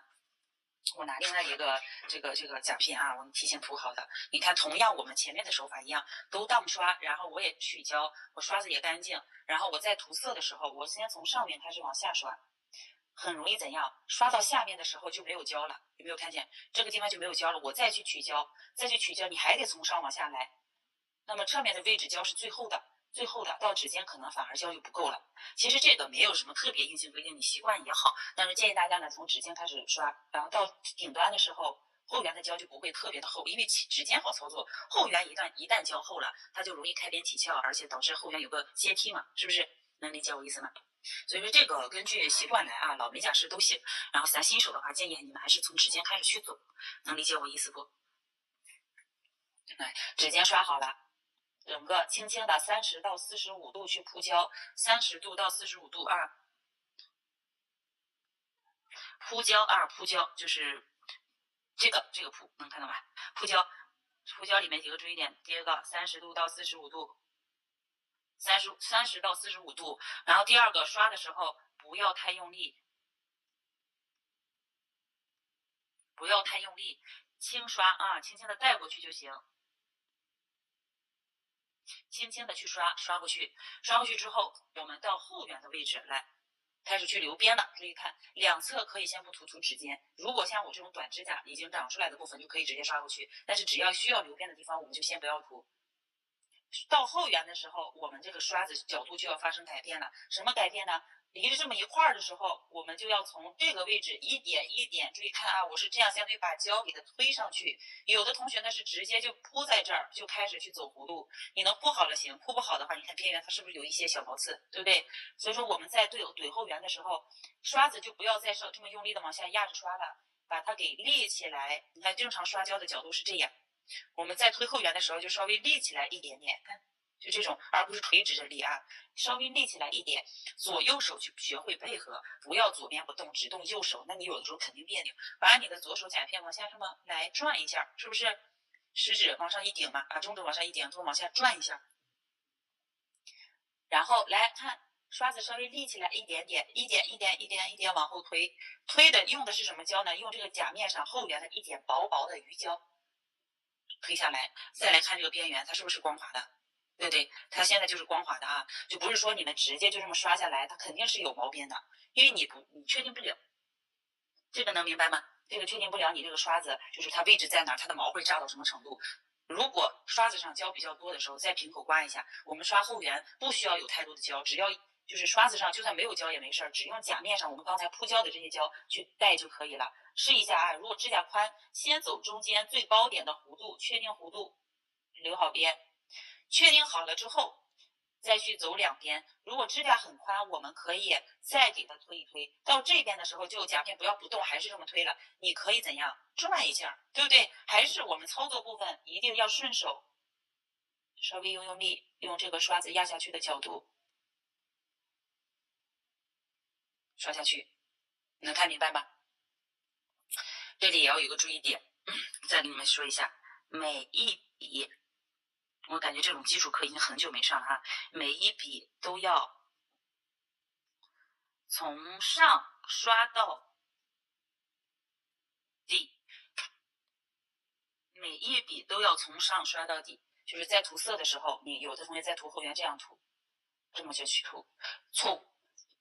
我拿另外一个这个甲片啊，我们提前涂好的。你看，同样我们前面的手法一样，都当刷，然后我也取胶，我刷子也干净，然后我在涂色的时候，我先从上面开始往下刷，很容易怎样？刷到下面的时候就没有胶了，有没有看见？这个地方就没有胶了，我再去取胶，你还得从上往下来。那么侧面的位置胶是最厚的，到指尖可能反而胶就不够了。其实这个没有什么特别硬性规定，你习惯也好。但是建议大家呢，从指尖开始刷，然后到顶端的时候，后缘的胶就不会特别的厚，因为指尖好操作，后缘一旦胶厚了，它就容易开边起翘，而且导致后缘有个阶梯嘛，是不是？能理解我意思吗？所以说这个根据习惯来啊，老美甲师都行。然后咱新手的话，建议你们还是从指尖开始去走，能理解我意思不？来，指尖刷好了。整个轻轻的30到45度去铺胶，30度到45度2，铺胶就是这个铺，能看到吧？铺胶里面几个注意点，第一个30度到45度，30到45度，然后第二个刷的时候不要太用力，轻刷啊，轻轻的带过去就行。轻轻的去刷过去之后，我们到后缘的位置来，开始去留边了。注意看，两侧可以先不涂指尖。如果像我这种短指甲已经长出来的部分，就可以直接刷过去。但是只要需要留边的地方，我们就先不要涂。到后缘的时候，我们这个刷子角度就要发生改变了。什么改变呢？离着这么一块的时候，我们就要从这个位置一点一点，注意看啊，我是这样相当于把胶给它推上去。有的同学呢是直接就铺在这儿，就开始去走弧度。你能铺好了行，铺不好的话，你看边缘它是不是有一些小毛刺，对不对？所以说我们在怼后缘的时候，刷子就不要再这么用力的往下压着刷了，把它给立起来。你看正常刷胶的角度是这样，我们在推后缘的时候就稍微立起来一点点，看。就这种，而不是垂直着立啊，稍微立起来一点，左右手去学会配合，不要左边不动，只动右手，那你有的时候肯定别扭。把你的左手甲片往下这么来转一下，是不是？食指往上一顶嘛，把中指往上一顶，往下转一下，然后来看刷子稍微立起来一点点，一点往后推，推的用的是什么胶呢？用这个甲面上后缘的一点薄薄的鱼胶推下来，再来看这个边缘，它是不是光滑的？对不对？它现在就是光滑的啊，就不是说你们直接就这么刷下来，它肯定是有毛边的，因为你确定不了，这个能明白吗？这个确定不了你这个刷子就是它位置在哪儿，它的毛会炸到什么程度。如果刷子上胶比较多的时候，再平口刮一下。我们刷后缘不需要有太多的胶，只要就是刷子上就算没有胶也没事，只用甲面上我们刚才铺胶的这些胶去带就可以了。试一下啊，如果指甲宽，先走中间最高点的弧度，确定弧度，留好边。确定好了之后，再去走两边。如果指甲很宽，我们可以再给它推一推。到这边的时候，就甲片不要不动，还是这么推了。你可以怎样转一下，对不对？还是我们操作部分一定要顺手，稍微用力，用这个刷子压下去的角度刷下去，能看明白吗？这里也要有个注意点，再给你们说一下，每一笔。我感觉这种基础课已经很久没上了啊，每一笔都要从上刷到底，每一笔都要从上刷到底。就是在涂色的时候，你有的同学在涂后缘这样涂，这么就去涂，错误，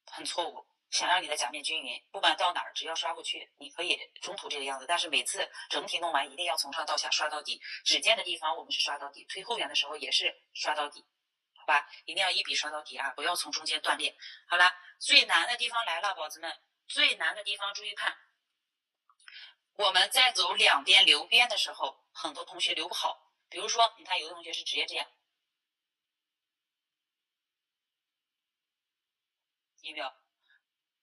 很错误。想让你的甲面均匀，不管到哪儿，只要刷过去，你可以中途这个样子，但是每次整体弄完一定要从上到下刷到底。指尖的地方我们是刷到底，推后缘的时候也是刷到底，好吧？一定要一笔刷到底啊，不要从中间断裂。好了，最难的地方来了，宝子们，最难的地方注意看，我们在走两边留边的时候，很多同学留不好。比如说，你看有的同学是直接这样，有没有？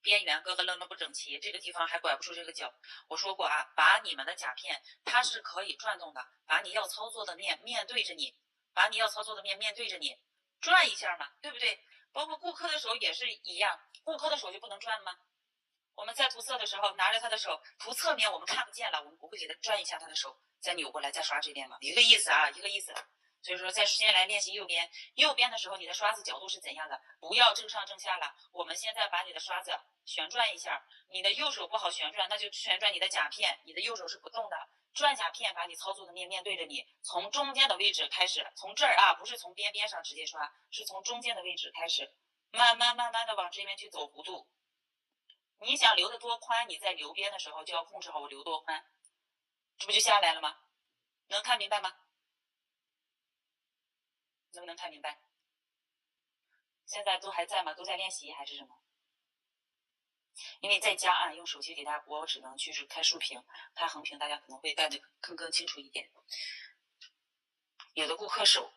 边缘咯咯楞的不整齐，这个地方还拐不出这个角。我说过啊，把你们的甲片它是可以转动的，把你要操作的面对着你，转一下嘛，对不对？包括顾客的手也是一样，顾客的手就不能转吗？我们在涂色的时候，拿着他的手涂侧面，我们看不见了，我们不会给他转一下他的手，再扭过来再刷这边吗？一个意思啊，一个意思。所以说，再先来练习右边，右边的时候，你的刷子角度是怎样的？不要正上正下了。我们现在把你的刷子旋转一下，你的右手不好旋转，那就旋转你的甲片，你的右手是不动的。转甲片，把你操作的面对着你，从中间的位置开始，从这儿啊，不是从边上直接刷，是从中间的位置开始，慢慢的往这边去走弧度。你想留的多宽，你在留边的时候就要控制好我留多宽，这不就下来了吗？能看明白吗？能不能看明白？现在都还在吗？都在练习还是什么？因为在家啊，用手机给大家播，我只能去开竖屏，开横屏，大家可能会看得更清楚一点。有的顾客手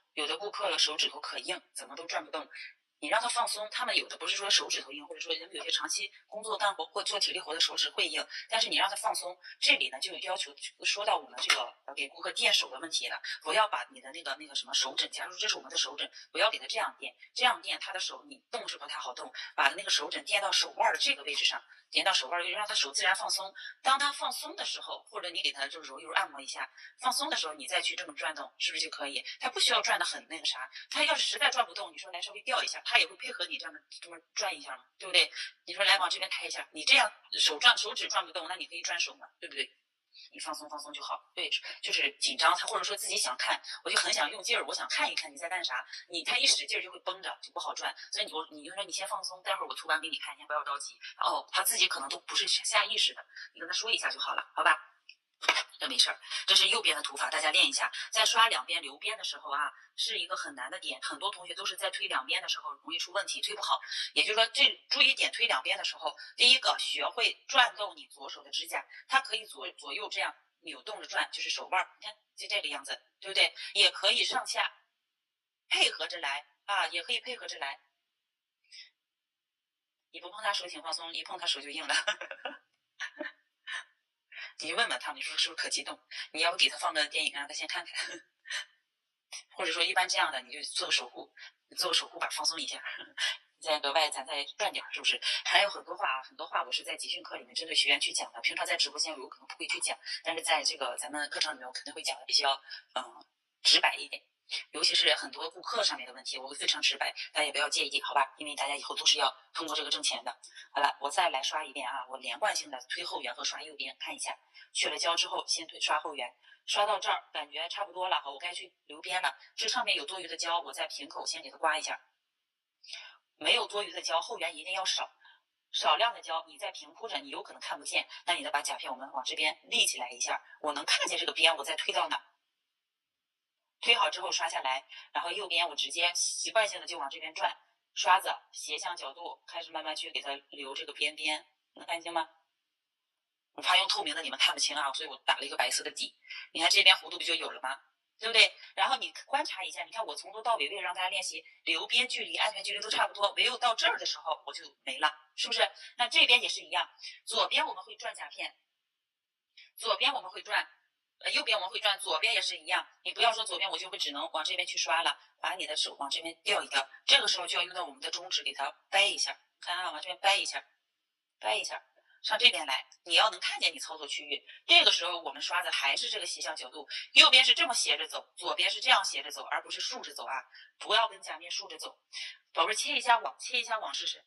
指头可硬，怎么都转不动。你让他放松，他们有的不是说手指头硬，或者说人们有些长期工作干活或做体力活的手指会硬，但是你让他放松，这里呢就要求说到我们这个给顾客垫手的问题了，不要把你的那个什么手枕，假如这是我们的手枕，不要给他这样垫，这样垫他的手你动是不太好动，把那个手枕垫到手腕的这个位置上，垫到手腕的位置，让他手自然放松。当他放松的时候，或者你给他就揉一揉按摩一下，放松的时候你再去这么转动，是不是就可以？他不需要转的很那个啥，他要是实在转不动，你说来稍微调一下，他也会配合你这么转一下嘛，对不对？你说来往这边抬一下，你这样手指转不动，那你可以转手嘛，对不对？你放松就好。对，就是紧张，他或者说自己想看，我就很想用劲儿，我想看一看你在干啥，他一使劲就会绷着，就不好转。所以你就说你先放松，待会儿我涂完给你看，你先不要着急。他自己可能都不是下意识的，你跟他说一下就好了，好吧？这没事儿，这是右边的涂法，大家练一下。在刷两边留边的时候啊，是一个很难的点，很多同学都是在推两边的时候容易出问题，推不好。也就是说，注意点推两边的时候，第一个学会转动你左手的指甲，它可以左右这样扭动着转，就是手腕，你看就这个样子，对不对？也可以上下配合着来啊，也可以配合着来。你不碰他手挺放松，一碰他手就硬了。你就问问他们，你说是不是可激动？你要不给他放个电影让他先看看，或者说一般这样的你就做个守护，把放松一下，再额外咱再转点，是不是？还有很多话我是在集训课里面针对学员去讲的，平常在直播间我有可能不会去讲，但是在这个咱们课程里面我肯定会讲的比较直白一点。尤其是很多顾客上面的问题，我会非常直白，大家也不要介意，好吧？因为大家以后都是要通过这个挣钱的。好了，我再来刷一遍啊，我连贯性的推后缘和刷右边，看一下。去了胶之后，先刷后缘，刷到这儿感觉差不多了，我该去留边了。这上面有多余的胶，我在瓶口先给它刮一下。没有多余的胶，后缘一定要少量的胶，你在平铺着，你有可能看不见。那你得把甲片我们往这边立起来一下，我能看见这个边，我再推到哪？推好之后刷下来，然后右边我直接习惯性的就往这边转，刷子斜向角度开始慢慢去给它留这个边，能看清吗？我怕用透明的你们看不清啊，所以我打了一个白色的底。你看这边弧度不就有了吗？对不对？然后你观察一下，你看我从头到尾为了让大家练习留边距离、安全距离都差不多，唯有到这儿的时候我就没了，是不是？那这边也是一样，左边我们会转甲片，左边我们会转。右边我们会转，左边也是一样。你不要说左边我就会只能往这边去刷了，把你的手往这边调一调。这个时候就要用到我们的中指给它掰一下，看啊，往这边掰一下，上这边来。你要能看见你操作区域。这个时候我们刷的还是这个斜向角度，右边是这么斜着走，左边是这样斜着走，而不是竖着走啊！不要跟甲面竖着走。宝贝，切一下网试试，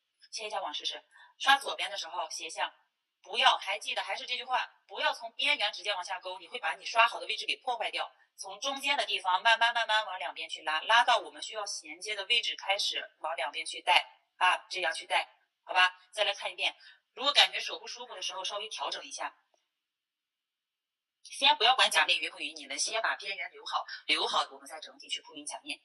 刷左边的时候斜向。不要，还记得还是这句话，不要从边缘直接往下勾，你会把你刷好的位置给破坏掉。从中间的地方慢慢往两边去拉到我们需要衔接的位置，开始往两边去带啊，这样去带，好吧？再来看一遍，如果感觉手不舒服的时候，稍微调整一下。先不要管甲面匀不匀，你们先把边缘留好，我们再整体去铺匀甲面。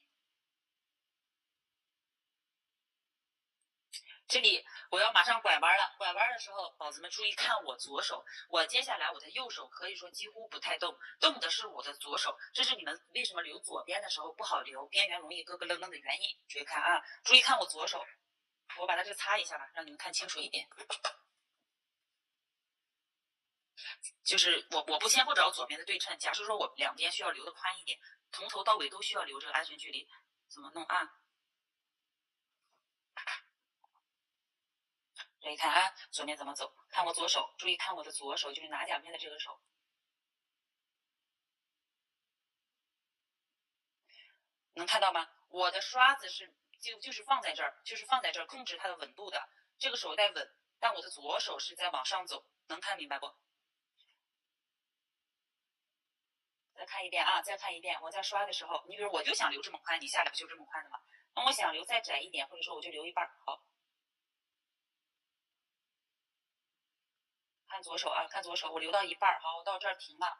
这里我要马上拐弯了，拐弯的时候，宝子们注意看我左手，我接下来我的右手可以说几乎不太动，动的是我的左手，这是你们为什么留左边的时候不好留，边缘容易咯咯楞楞的原因。注意看啊，注意看我左手，我把它这擦一下吧，让你们看清楚一点。就是我不先不找左边的对称，假设说我两边需要留的宽一点，从头到尾都需要留这个安全距离，怎么弄啊？这一看啊，左面怎么走？看我左手，注意看我的左手，就是拿甲片的这个手，能看到吗？我的刷子是就是放在这儿，就是放在这儿控制它的稳度的，这个手在稳，但我的左手是在往上走，能看明白不？再看一遍啊，再看一遍。我在刷的时候，你比如我就想留这么宽，你下来不就这么宽的吗？那我想留再窄一点，或者说我就留一半。好，看左手啊，看左手，我留到一半。好，我到这儿停了，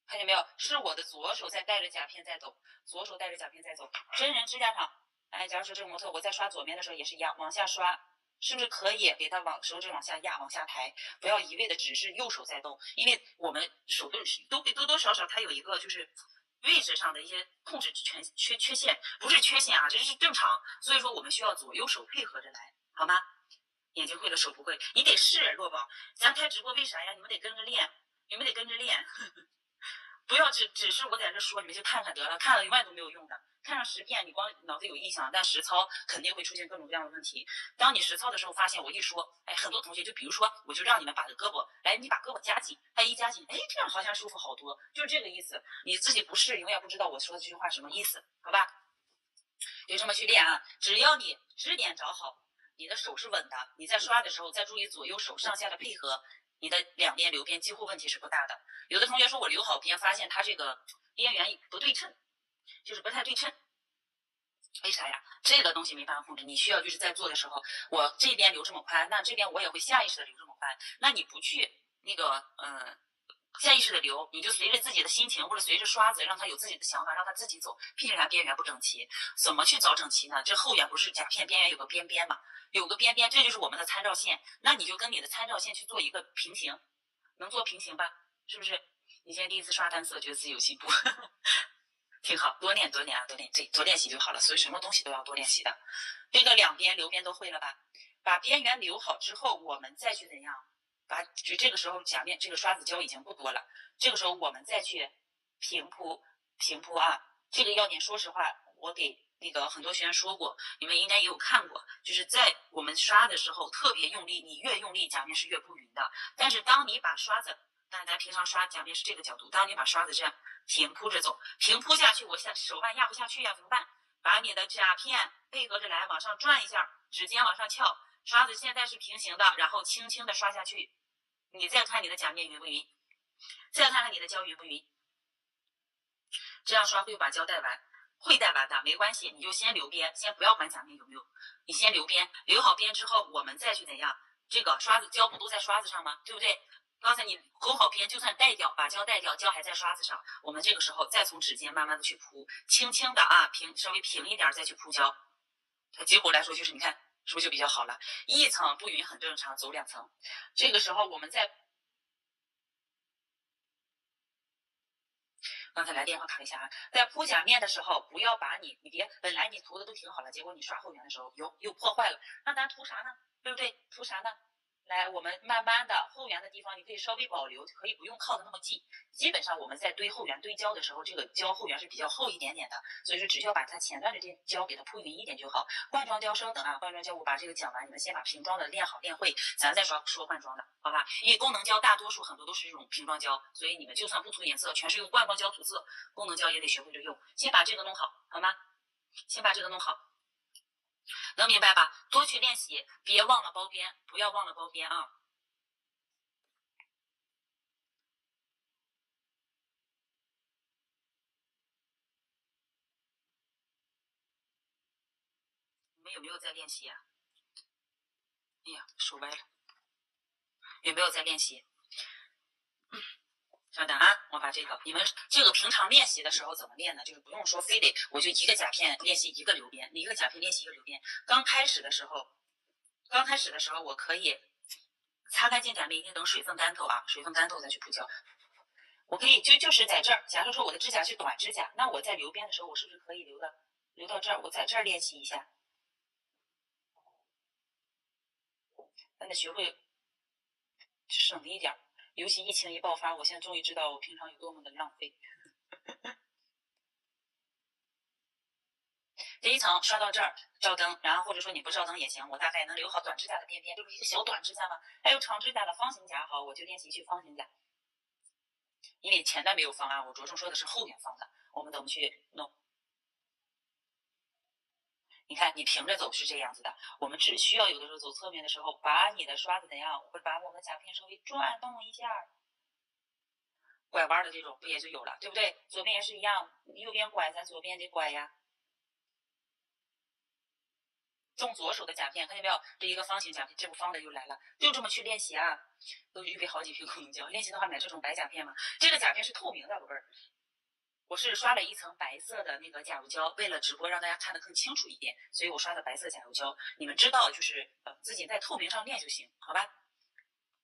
看见没有？是我的左手在带着甲片在走，左手带着甲片在走。真人指甲厂，哎，假如说这个模特我在刷左面的时候也是一样，往下刷。是不是可以给它手指往下压、往下抬？不要一味的只是右手在动，因为我们手都多多少少它有一个就是位置上的一些控制缺陷，不是缺陷啊，这是正常。所以说我们需要左右手配合着来，好吗？眼睛会了手不会，你得试，若宝。咱开直播为啥呀？你们得跟着练，你们得跟着练。不要只是我在这说，你们就看看得了，看了永远都没有用的。看上10遍，你光脑子有印象，但实操肯定会出现各种各样的问题。当你实操的时候，发现我一说，哎，很多同学就比如说，我就让你们把这胳膊，来，你把胳膊夹紧，哎，一夹紧，哎，这样好像舒服好多，就是这个意思。你自己不试，永远不知道我说的这句话什么意思，好吧？就这么去练啊，只要你支点找好，你的手是稳的，你在刷的时候再注意左右手上下的配合，你的两边留边几乎问题是不大的。有的同学说我留好边，发现他这个边缘不对称，就是不太对称。为啥呀？这个东西没办法控制，你需要就是在做的时候，我这边留这么宽，那这边我也会下意识的留这么宽。那你不去那个下意识的留，你就随着自己的心情或者随着刷子，让他有自己的想法，让他自己走。必然边缘不整齐，怎么去找整齐呢？这后缘不是甲片边缘有个边边嘛？有个边边，这就是我们的参照线。那你就跟你的参照线去做一个平行，能做平行吧？是不是？你现在第一次刷单色，觉得自己有进步。挺好，多练多练啊，多练习就好了。所以什么东西都要多练习的。这个两边留边都会了吧？把边缘留好之后，我们再去怎样？就这个时候甲面这个刷子胶已经不多了，这个时候我们再去平铺啊。这个要点说实话，我给那个很多学员说过，你们应该也有看过，就是在我们刷的时候特别用力，你越用力甲面是越不匀的。但是当你把刷子，但咱平常刷甲面是这个角度，当你把刷子这样平铺着走，平铺下去，我手腕压不下去呀，怎么办？把你的甲片配合着来往上转一下，指尖往上翘，刷子现在是平行的，然后轻轻的刷下去。你再看你的甲面匀不匀？再看看你的胶匀不匀？这样刷会把胶带完，会带完的，没关系，你就先留边，先不要管甲面有没有，你先留边，留好边之后，我们再去怎样？这个刷子胶不都在刷子上吗？对不对？刚才你勾好边，就算带掉，把胶带掉，胶还在刷子上。我们这个时候再从指尖慢慢的去铺，轻轻的啊，稍微平一点再去铺胶。结果来说就是你看是不是就比较好了？一层不匀很正常，走2层。这个时候我们再刚才来电话卡一下啊，在铺甲面的时候，不要把你别本来你涂的都挺好了，结果你刷后缘的时候又破坏了，那咱涂啥呢？对不对？涂啥呢？来，我们慢慢的后缘的地方，你可以稍微保留，可以不用靠的那么近。基本上我们在堆后缘堆胶的时候，这个胶后缘是比较厚一点点的，所以说只需要把它前段的这胶给它铺匀一点就好。罐装胶稍等啊，罐装胶我把这个讲完，你们先把瓶装的练好练会，咱再说罐装的，好吧？因为功能胶大多数很多都是这种瓶装胶，所以你们就算不涂颜色，全是用罐装胶涂色，功能胶也得学会着用。先把这个弄好，好吗？先把这个弄好。能明白吧？多去练习，别忘了包边，不要忘了包边啊！你们有没有在练习啊？哎呀，手歪了，有没有在练习？稍等啊，我把这个，你们这个平常练习的时候怎么练呢？就是不用说非得我就一个甲片练习一个留边，一个甲片练习一个留边。刚开始的时候我可以擦干净甲面，一定等水分干透啊，水分干透再去铺胶。我可以就是在这儿，假如说我的指甲是短指甲，那我在留边的时候，我是不是可以留到这儿？我在这儿练习一下，咱得学会省一点。尤其疫情一爆发，我现在终于知道我平常有多么的浪费。这一层刷到这儿，照灯，然后或者说你不照灯也行，我大概能留好短指甲的边边，这不是一个小短指甲吗？还有长指甲的方形甲，好，我就练习去方形甲。因为前端没有方案，我着重说的是后面方的，我们怎么去弄？你看，你平着走是这样子的，我们只需要有的时候走侧面的时候，把你的刷子怎样，或者把我们的甲片稍微转动一下，拐弯的这种不也就有了，对不对？左边也是一样，右边拐，咱左边得拐呀。用左手的甲片，看见没有？这一个方形甲片，这不方的又来了，就这么去练习啊。都预备好几瓶功能胶，练习的话买这种白甲片嘛。这个甲片是透明的，宝贝儿。我是刷了一层白色的那个甲油胶，为了直播让大家看得更清楚一点，所以我刷的白色甲油胶。你们知道，就是自己在透明上练就行，好吧？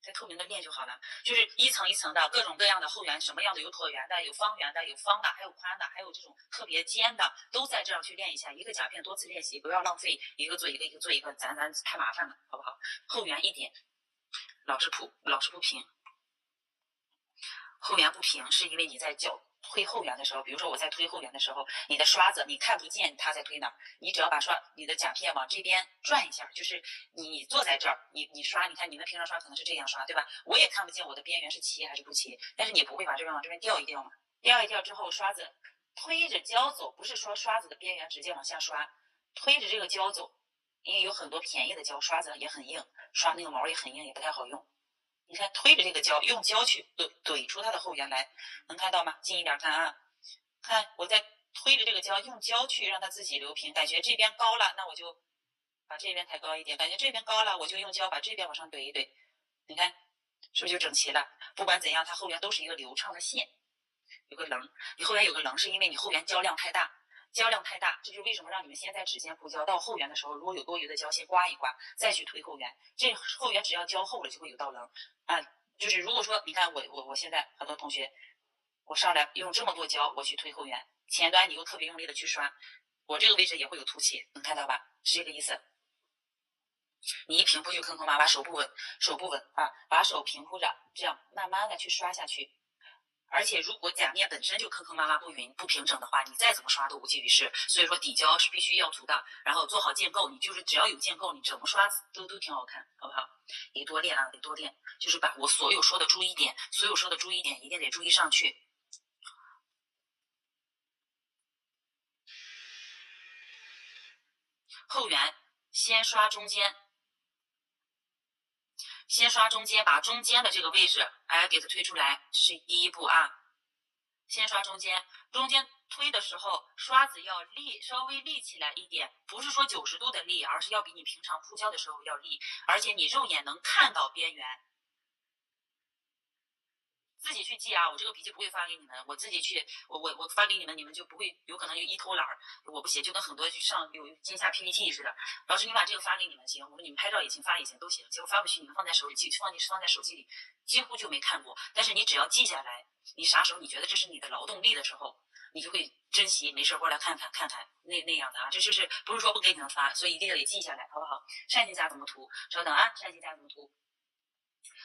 在透明的练就好了，就是一层一层的各种各样的后缘，什么样的有椭圆的，有方圆的，有方的，还有宽的，还有这种特别尖的，都在这样去练一下。一个甲片多次练习，不要浪费，一个做一个，一个做一个，咱太麻烦了，好不好？后缘一点，老是不平，后缘不平是因为你在推后缘的时候，比如说我在推后缘的时候，你的刷子你看不见它在推哪儿，你只要把你的甲片往这边转一下，就是你坐在这儿，你刷，你看你们平常刷可能是这样刷，对吧？我也看不见我的边缘是齐还是不齐，但是你不会把这边往这边调一调吗？调一调之后，刷子推着胶走，不是说刷子的边缘直接往下刷，推着这个胶走，因为有很多便宜的胶，刷子也很硬，刷那个毛也很硬，也不太好用。你看，推着这个胶，用胶去怼出它的后缘来，能看到吗？近一点看啊，看我在推着这个胶，用胶去让它自己流平。感觉这边高了，那我就把这边抬高一点；感觉这边高了，我就用胶把这边往上怼一怼。你看，是不是就整齐了？不管怎样，它后缘都是一个流畅的线。有个棱，你后缘有个棱，是因为你后缘胶量太大。胶量太大，这就是为什么让你们先在指尖铺胶，到后缘的时候，如果有多余的胶，先刮一刮，再去推后缘。这后缘只要胶厚了，就会有道棱啊。就是如果说你看我现在很多同学，我上来用这么多胶，我去推后缘，前端你又特别用力的去刷，我这个位置也会有凸起，能看到吧？是这个意思。你一平铺就坑坑洼洼，手不稳啊，把手平铺着，这样慢慢的去刷下去。而且如果甲面本身就坑坑洼洼不匀不平整的话，你再怎么刷都无济于事。所以说底胶是必须要涂的，然后做好建构，你就是只要有建构，你怎么刷都挺好看，好不好？得多练啊，得多练，就是把我所有说的注意点一定得注意上去。后缘先刷中间，把中间的这个位置给它推出来，这是第一步啊。先刷中间推的时候，刷子要稍微立起来一点，不是说90度的立，而是要比你平常铺胶的时候要立，而且你肉眼能看到边缘。自己去记啊，我这个笔记不会发给你们，我自己去，我发给你们，你们就不会有可能就一偷懒儿，我不写，就跟很多上有线下 PPT 似的。老师，你把这个发给你们行，我说你们拍照也行，发也行，都行。结果发不去，你们放在手里记，放在手机里，几乎就没看过。但是你只要记下来，你啥时候你觉得这是你的劳动力的时候，你就会珍惜，没事过来看看那样的啊，这就是不是说不给你们发，所以一定得记下来，好不好？扇形甲怎么涂？稍等啊，扇形甲怎么涂？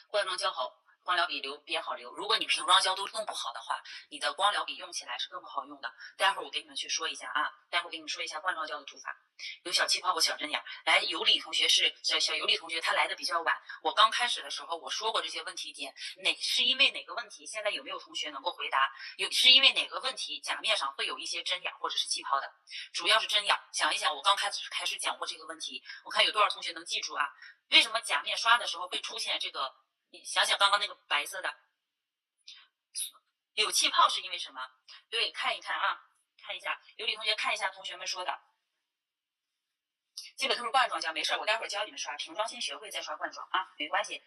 灌装胶好。光疗笔边好留，如果你瓶装胶都弄不好的话，你的光疗笔用起来是更不好用的。待会儿我给你们去说一下啊，待会儿给你们说一下灌装胶的涂法。有小气泡或小针眼，来有理同学是小有理同学，他来的比较晚。我刚开始的时候我说过这些问题点，是因为哪个问题？现在有没有同学能够回答？是因为哪个问题甲面上会有一些针眼或者是气泡的？主要是针眼。想一想，我刚开始讲过这个问题，我看有多少同学能记住啊？为什么甲面刷的时候会出现这个？你想想刚刚那个白色的有气泡是因为什么？对，看一看啊，看一下，有理同学看一下同学们说的，基本都是罐装胶，没事，我待会儿教你们刷瓶装，先学会再刷罐装啊，没关系。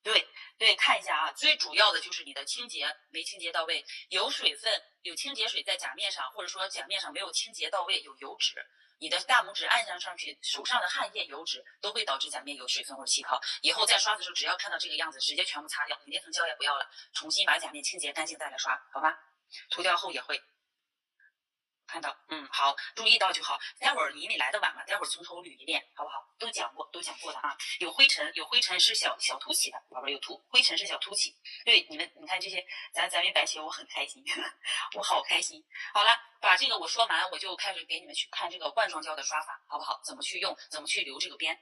对，看一下啊，最主要的就是你的清洁没清洁到位，有水分，有清洁水在甲面上，或者说甲面上没有清洁到位，有油脂。你的大拇指按上去，手上的汗液、油脂都会导致甲面有水分或者气泡。以后在刷的时候，只要看到这个样子，直接全部擦掉，你那层胶也不要了，重新把甲面清洁干净再来刷，好吧？涂掉后也会。看到，好，注意到就好。待会儿因为来的晚嘛，待会儿从头捋一遍，好不好？都讲过的啊。有灰尘是小凸起的，宝贝有灰尘是小凸起。对你们，你看这些，咱没白写，我很开心，我好开心。好了，把这个我说完，我就开始给你们去看这个罐装胶的刷法，好不好？怎么去用，怎么去留这个边。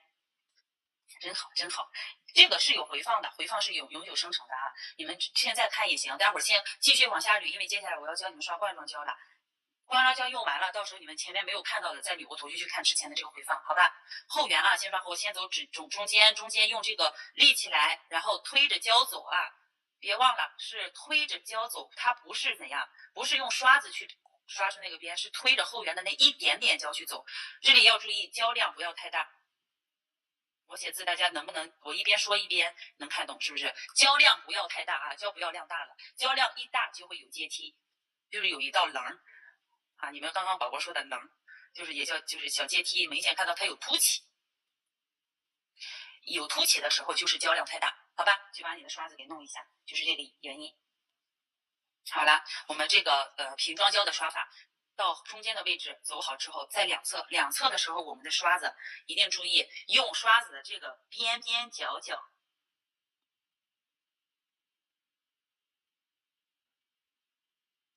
真好，真好，这个是有回放的，回放是永久生成的啊。你们现在看也行，待会儿先继续往下捋，因为接下来我要教你们刷罐装胶了。罐装胶用完了，到时候你们前面没有看到的，再捋过头去看之前的这个回放，好吧？后缘啊，先刷后，先走中间用这个立起来，然后推着胶走啊。别忘了是推着胶走，它不是怎样，不是用刷子去刷出那个边，是推着后缘的那一点点胶去走。这里要注意胶量不要太大。我写字大家能不能我一边说一边能看懂？是不是？胶量不要太大啊，胶不要量大了，胶量一大就会有阶梯，就是有一道棱啊。你们刚刚宝宝说的棱，就是也叫就是小阶梯，明显看到它有凸起，有凸起的时候就是胶量太大，好吧？就把你的刷子给弄一下，就是这个原因。好了，我们这个瓶装胶的刷法。到中间的位置走好之后，在两侧的时候，我们的刷子一定注意用刷子的这个边边角角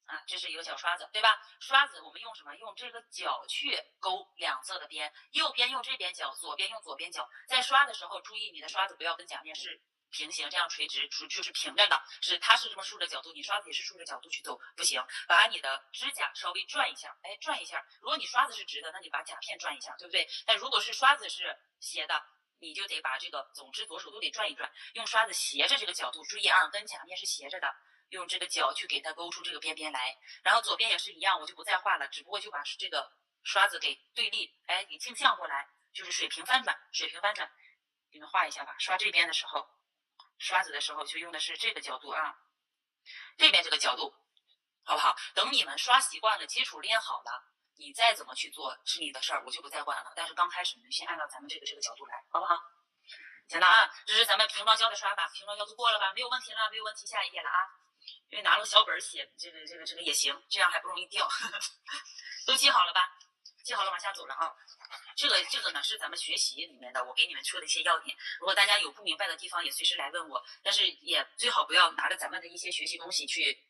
啊，这是一个小刷子，对吧？刷子我们用什么？用这个角去勾两侧的边，右边用这边角，左边用左边角。在刷的时候，注意你的刷子不要跟甲面是平行，这样垂直就是平着的，它是这么竖着角度，你刷子也是竖着角度去走，不行。把你的指甲稍微转一下，转一下。如果你刷子是直的，那你把甲片转一下，对不对？但如果是刷子是斜的，你就得把这个，总之左手都得转一转，用刷子斜着这个角度，注意啊，跟甲面是斜着的。用这个角去给它勾出这个边边来，然后左边也是一样，我就不再画了，只不过就把这个刷子给对立，给镜像过来，就是水平翻转，你们画一下吧。刷这边的时候，刷子的时候就用的是这个角度啊，这边这个角度，好不好？等你们刷习惯了，基础练好了，你再怎么去做是你的事儿，我就不再管了。但是刚开始你们先按照咱们这个角度来，好不好？行了啊，这是咱们瓶装胶的刷法，瓶装胶都过了吧？没有问题了，没有问题，下一页了啊。因为拿了个小本写，这个也行，这样还不容易掉。都记好了吧？记好了，往下走了啊。这个呢是咱们学习里面的，我给你们说的一些要点。如果大家有不明白的地方，也随时来问我，但是也最好不要拿着咱们的一些学习东西去，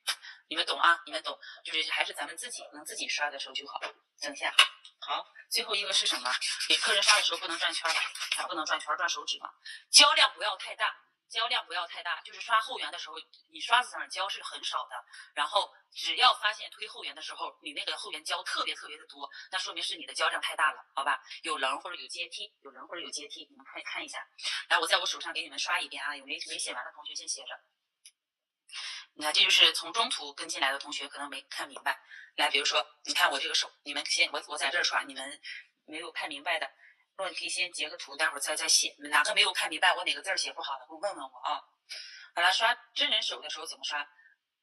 你们懂啊？你们懂，就是还是咱们自己刷的时候就好。等一下，好，最后一个是什么？给客人刷的时候不能转圈吧？还不能转圈，转手指嘛。胶量不要太大。胶量不要太大，就是刷后缘的时候，你刷子上胶是很少的，然后只要发现推后缘的时候，你那个后缘胶特别的多，那说明是你的胶量太大了，好吧？有棱或者有阶梯，你们快看一下。来，我在我手上给你们刷一遍啊，有没写完的同学先写着。你看，这就是从中途跟进来的同学可能没看明白。来，比如说，你看我这个手，你们先我在这儿刷，你们没有看明白的。或者你可以先截个图，待会儿再写。哪个没有看明白，我哪个字写不好的，给我问我啊。好了，刷真人手的时候怎么刷？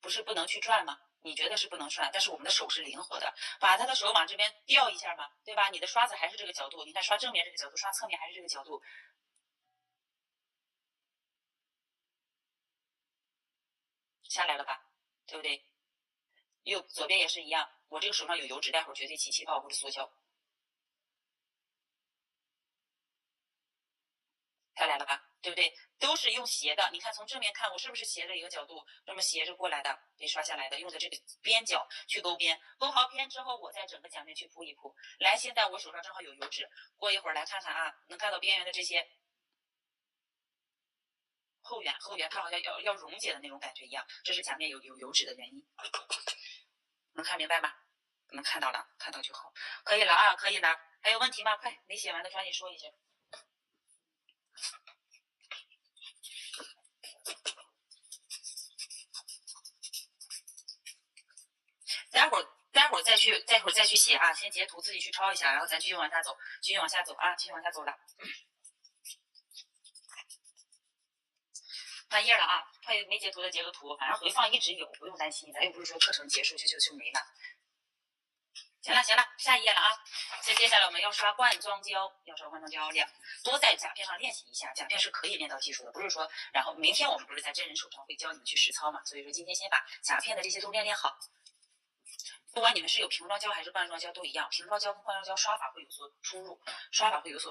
不是不能去转吗？你觉得是不能转，但是我们的手是灵活的，把他的手往这边调一下嘛，对吧？你的刷子还是这个角度，你看刷正面这个角度，刷侧面还是这个角度，下来了吧？对不对？左边也是一样，我这个手上有油脂，待会儿绝对起气泡或者缩胶。下来了吧，对不对？都是用斜的，你看从正面看，我是不是斜着一个角度，这么斜着过来的，被刷下来的，用的这个边角去勾边，勾好边之后，我再整个甲面去铺一铺。来，现在我手上正好有油脂，过一会儿来看看啊，能看到边缘的这些后缘，它好像要溶解的那种感觉一样，这是甲面有油脂的原因。能看明白吗？能看到了，看到就好，可以了啊，可以了。还有问题吗？快，没写完的抓紧说一下。待会儿再去写啊，先截图自己去抄一下，然后咱继续往下走，继续往下走了。翻页了啊，快没截图的截个图，反正回放一直有，不用担心，咱又不是说课程结束就没了。行了，下一页了啊。接下来我们要刷罐装胶，多在甲片上练习一下，甲片是可以练到技术的，不是说，然后明天我们不是在真人手上会教你们去实操嘛，所以说今天先把甲片的这些都练好。不管你们是有瓶装胶还是罐装胶都一样，瓶装胶跟罐装胶刷法会有所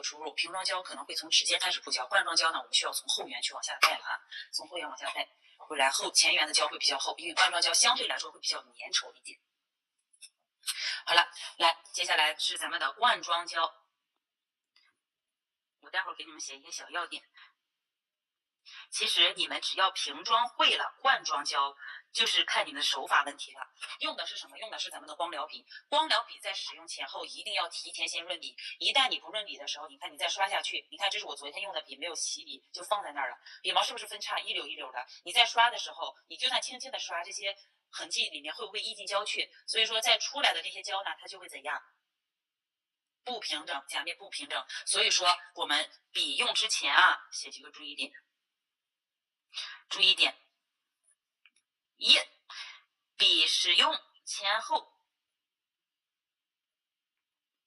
出入，瓶装胶可能会从指尖开始铺胶，罐装胶呢我们需要从后缘去往下带了啊，从后缘往下带，然后前缘的胶会比较厚，因为罐装胶相对来说会比较粘稠一点。好了，来，接下来是咱们的罐装胶，我待会儿给你们写一些小要点。其实你们只要瓶装会了，罐装胶就是看你们的手法问题了。用的是什么？用的是咱们的光疗笔。光疗笔在使用前后一定要提前先润笔。一旦你不润笔的时候，你看你再刷下去，你看这是我昨天用的笔，没有洗笔就放在那儿了，笔毛是不是分叉一绺一绺的？你在刷的时候，你就算轻轻的刷，这些痕迹里面会不会溢进胶去？所以说再出来的这些胶呢，它就会怎样？不平整，甲面不平整。所以说我们笔用之前啊，写几个注意点。注意点一，笔使用前后，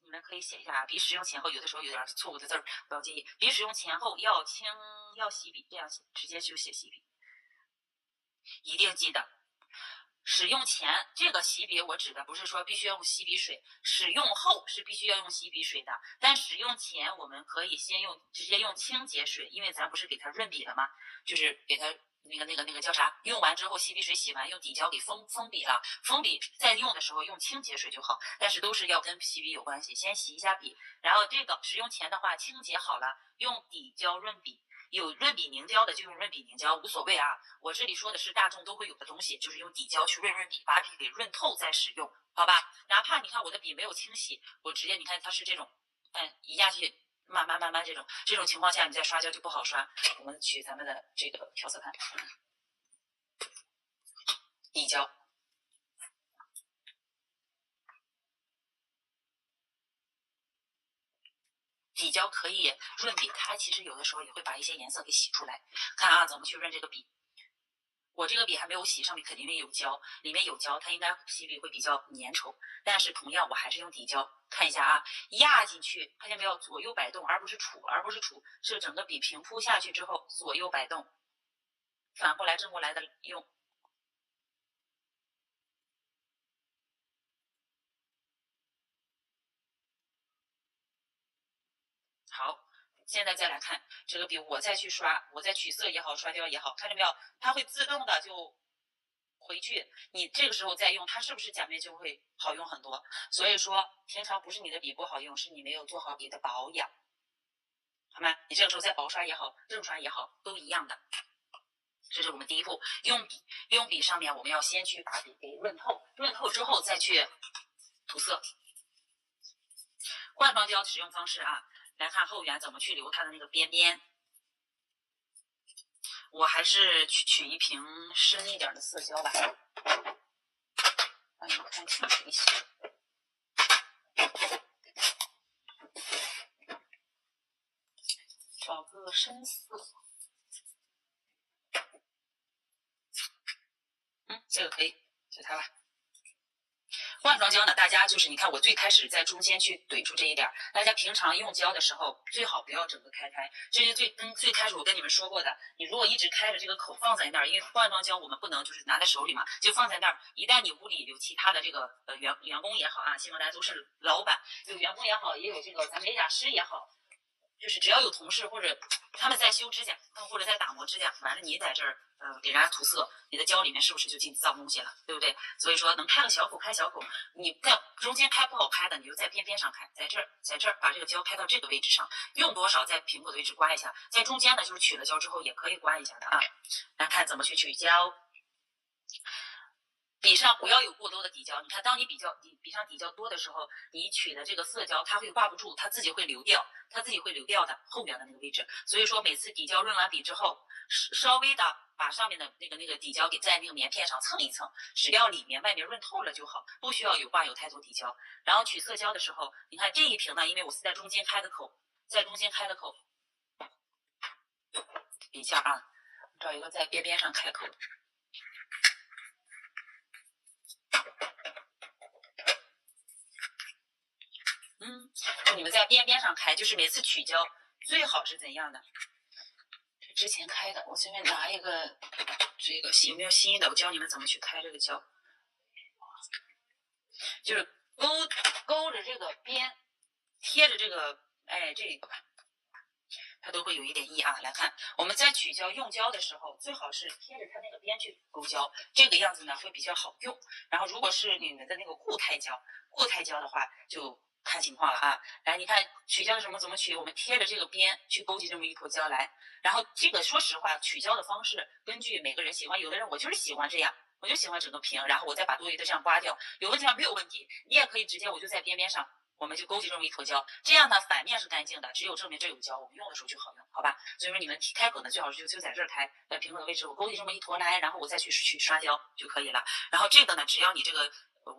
你们可以写一下啊。笔使用前后有的时候有点错误的字儿，不要介意。笔使用前后要洗笔，这样写，直接就写洗笔。一定记得，使用前这个洗笔我指的不是说必须要用洗笔水，使用后是必须要用洗笔水的。但使用前我们可以直接用清洁水，因为咱不是给它润笔了吗？就是给它。那个叫啥？用完之后洗笔水洗完，用底胶给封笔了。封笔在用的时候用清洁水就好，但是都是要跟洗笔有关系。先洗一下笔，然后这个使用前的话清洁好了，用底胶润笔。有润笔凝胶的就用润笔凝胶，无所谓啊。我这里说的是大众都会有的东西，就是用底胶去润笔，把笔给润透再使用，好吧？哪怕你看我的笔没有清洗，我直接你看它是这种，一下去。慢慢这种情况下，你再刷胶就不好刷。我们取咱们的这个调色盘，底胶，底胶可以润笔，它其实有的时候也会把一些颜色给洗出来。看啊，怎么去润这个笔？我这个笔还没有洗，上面肯定有胶，里面有胶，它应该洗笔会比较粘稠。但是同样，我还是用底胶，看一下啊，压进去，看见没有？左右摆动，而不是杵，是整个笔平铺下去之后左右摆动，反过来正过来的用。好，现在再来看这个笔，我再去刷，我再取色也好，刷胶也好，看见没有？它会自动的就回去，你这个时候再用，它是不是甲面就会好用很多？所以说，平常不是你的笔不好用，是你没有做好笔的保养，好吗？你这个时候再薄刷也好，正刷也好，都一样的。这是我们第一步，用笔上面我们要先去把笔给润透，润透之后再去涂色。罐装胶使用方式啊，来看后缘怎么去留它的那个边边。我还是取一瓶深一点的色胶吧，让你们看清楚一些。找个深色，这个可以，就它吧。罐装胶呢，大家就是你看我最开始在中间去怼出这一点，大家平常用胶的时候最好不要整个开，这是最开始我跟你们说过的，你如果一直开着这个口放在那儿，因为罐装胶我们不能就是拿在手里嘛，就放在那儿，一旦你屋里有其他的这个员工也好啊，希望大家都是老板，有员工也好，也有这个咱美甲师也好。就是只要有同事或者他们在修指甲，或者在打磨指甲，完了你在这儿给人家涂色，你的胶里面是不是就进脏东西了，对不对？所以说能开个小口开小口，你在中间开不好开的，你就在边边上开，在这儿把这个胶开到这个位置上，用多少在苹果的位置刮一下，在中间呢就是取了胶之后也可以刮一下的啊。来看怎么去取胶。笔上不要有过多的底胶，你看，当你笔上底胶多的时候，你取的这个色胶它会挂不住，它自己会流掉，的后边的那个位置。所以说每次底胶润完笔之后，稍微的把上面的那个底胶给在那个棉片上蹭一蹭，只要里面外面润透了就好，不需要挂有太多底胶。然后取色胶的时候，你看这一瓶呢，因为我是在中间开的口，比一下啊，找一个在边边上开口。你们在边边上开，就是每次取胶最好是怎样的？这之前开的，我随便拿一个，这个有没有新的？我教你们怎么去开这个胶。就是勾着这个边，贴着这个，哎，这个吧，它都会有一点意啊。来看，我们在取胶用胶的时候，最好是贴着它那个边去勾胶，这个样子呢会比较好用。然后如果是你们的那个固态胶的话，就看情况了啊。来，你看取胶怎么取？我们贴着这个边去勾起这么一坨胶来。然后这个说实话，取胶的方式根据每个人喜欢，有的人我就是喜欢这样。我就喜欢整个平，然后我再把多余的这样刮掉，有的地方没有问题，你也可以直接我就在边边上，我们就勾起这么一坨胶，这样呢反面是干净的，只有正面这有胶，我们用的时候就好用，好吧？所以说你们开口呢最好就在这儿开，在平口的位置我勾起这么一坨来，然后我再去刷胶就可以了。然后这个呢，只要你这个，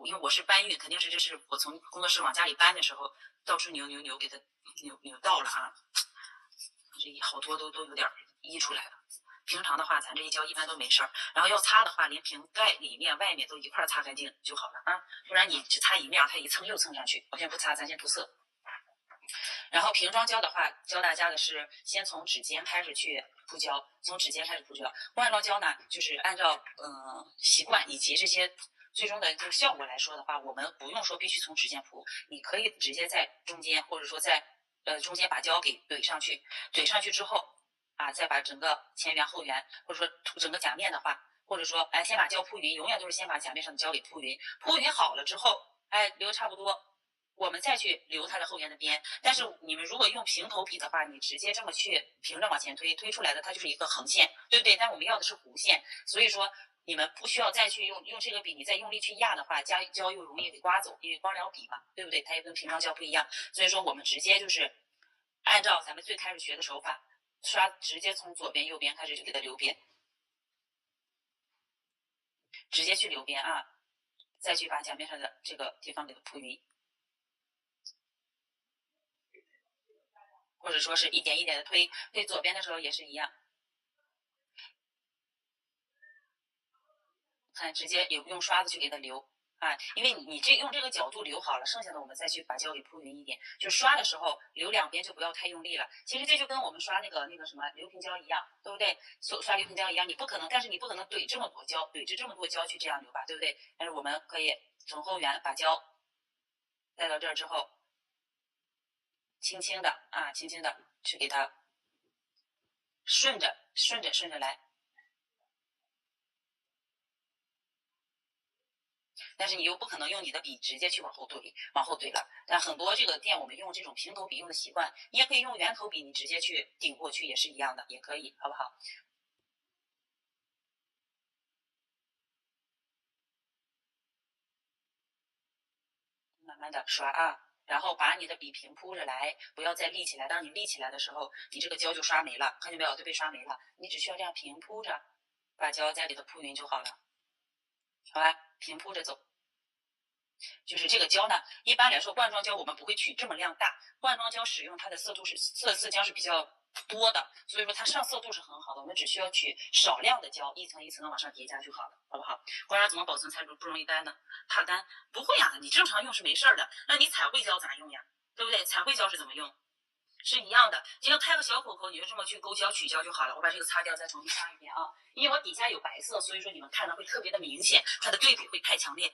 因为我是搬运，肯定是这是我从工作室往家里搬的时候，到处扭给它扭到了啊，这好多都有点溢出来了。平常的话，咱这一胶一般都没事儿。然后要擦的话，连瓶盖里面、外面都一块擦干净就好了啊，不然你只擦一面，它一蹭又蹭上去。我先不擦，咱先涂色。然后瓶装胶的话，教大家的是先从指尖开始去铺胶，从指尖开始铺胶。罐装胶呢，就是按照习惯以及这些最终的这个效果来说的话，我们不用说必须从指尖铺，你可以直接在中间，或者说在中间把胶给怼上去，怼上去之后。啊，再把整个前缘后缘，或者说整个甲面的话，或者说哎，先把胶铺匀，永远都是先把甲面上的胶给铺匀，铺匀好了之后，哎，留差不多，我们再去留它的后缘的边。但是你们如果用平头笔的话，你直接这么去平着往前推，推出来的它就是一个横线，对不对？但我们要的是弧线，所以说你们不需要再去用这个笔，你再用力去压的话，胶又容易给刮走，因为光疗笔嘛，对不对？它也跟平装胶不一样，所以说我们直接就是按照咱们最开始学的手法。刷直接从左边右边开始就给它留边，直接去留边啊，再去把甲面上的这个地方给它铺匀，或者说是一点一点的推左边的时候也是一样，看直接用刷子去给它留。啊，因为你用这个角度留好了，剩下的我们再去把胶给铺匀一点。就刷的时候留两边就不要太用力了。其实这就跟我们刷那个什么流平胶一样，对不对？刷流平胶一样，但是你不可能怼这么多胶，怼着这么多胶去这样留吧，对不对？但是我们可以从后缘把胶带到这儿之后，轻轻的去给它顺着来。但是你又不可能用你的笔直接去往后怼了。但很多这个店我们用这种平头笔用的习惯，你也可以用圆头笔，你直接去顶过去也是一样的，也可以，好不好？慢慢的刷啊，然后把你的笔平铺着来，不要再立起来。当你立起来的时候，你这个胶就刷没了，看见没有？就被刷没了。你只需要这样平铺着，把胶再给它铺匀就好了，好吧？平铺着走。就是这个胶呢，一般来说罐装胶我们不会取这么量大，罐装胶使用它的色浆是比较多的，所以说它上色度是很好的，我们只需要取少量的胶，一层一层的往上叠加就好了，好不好？罐装怎么保存才不容易干呢？怕干？不会呀，你正常用是没事的。那你彩绘胶咋用呀？对不对？彩绘胶是怎么用？是一样的，只要开个小口口，你就这么去勾胶取胶就好了。我把这个擦掉，再重新刷一遍啊，因为我底下有白色，所以说你们看的会特别的明显，它的对比会太强烈。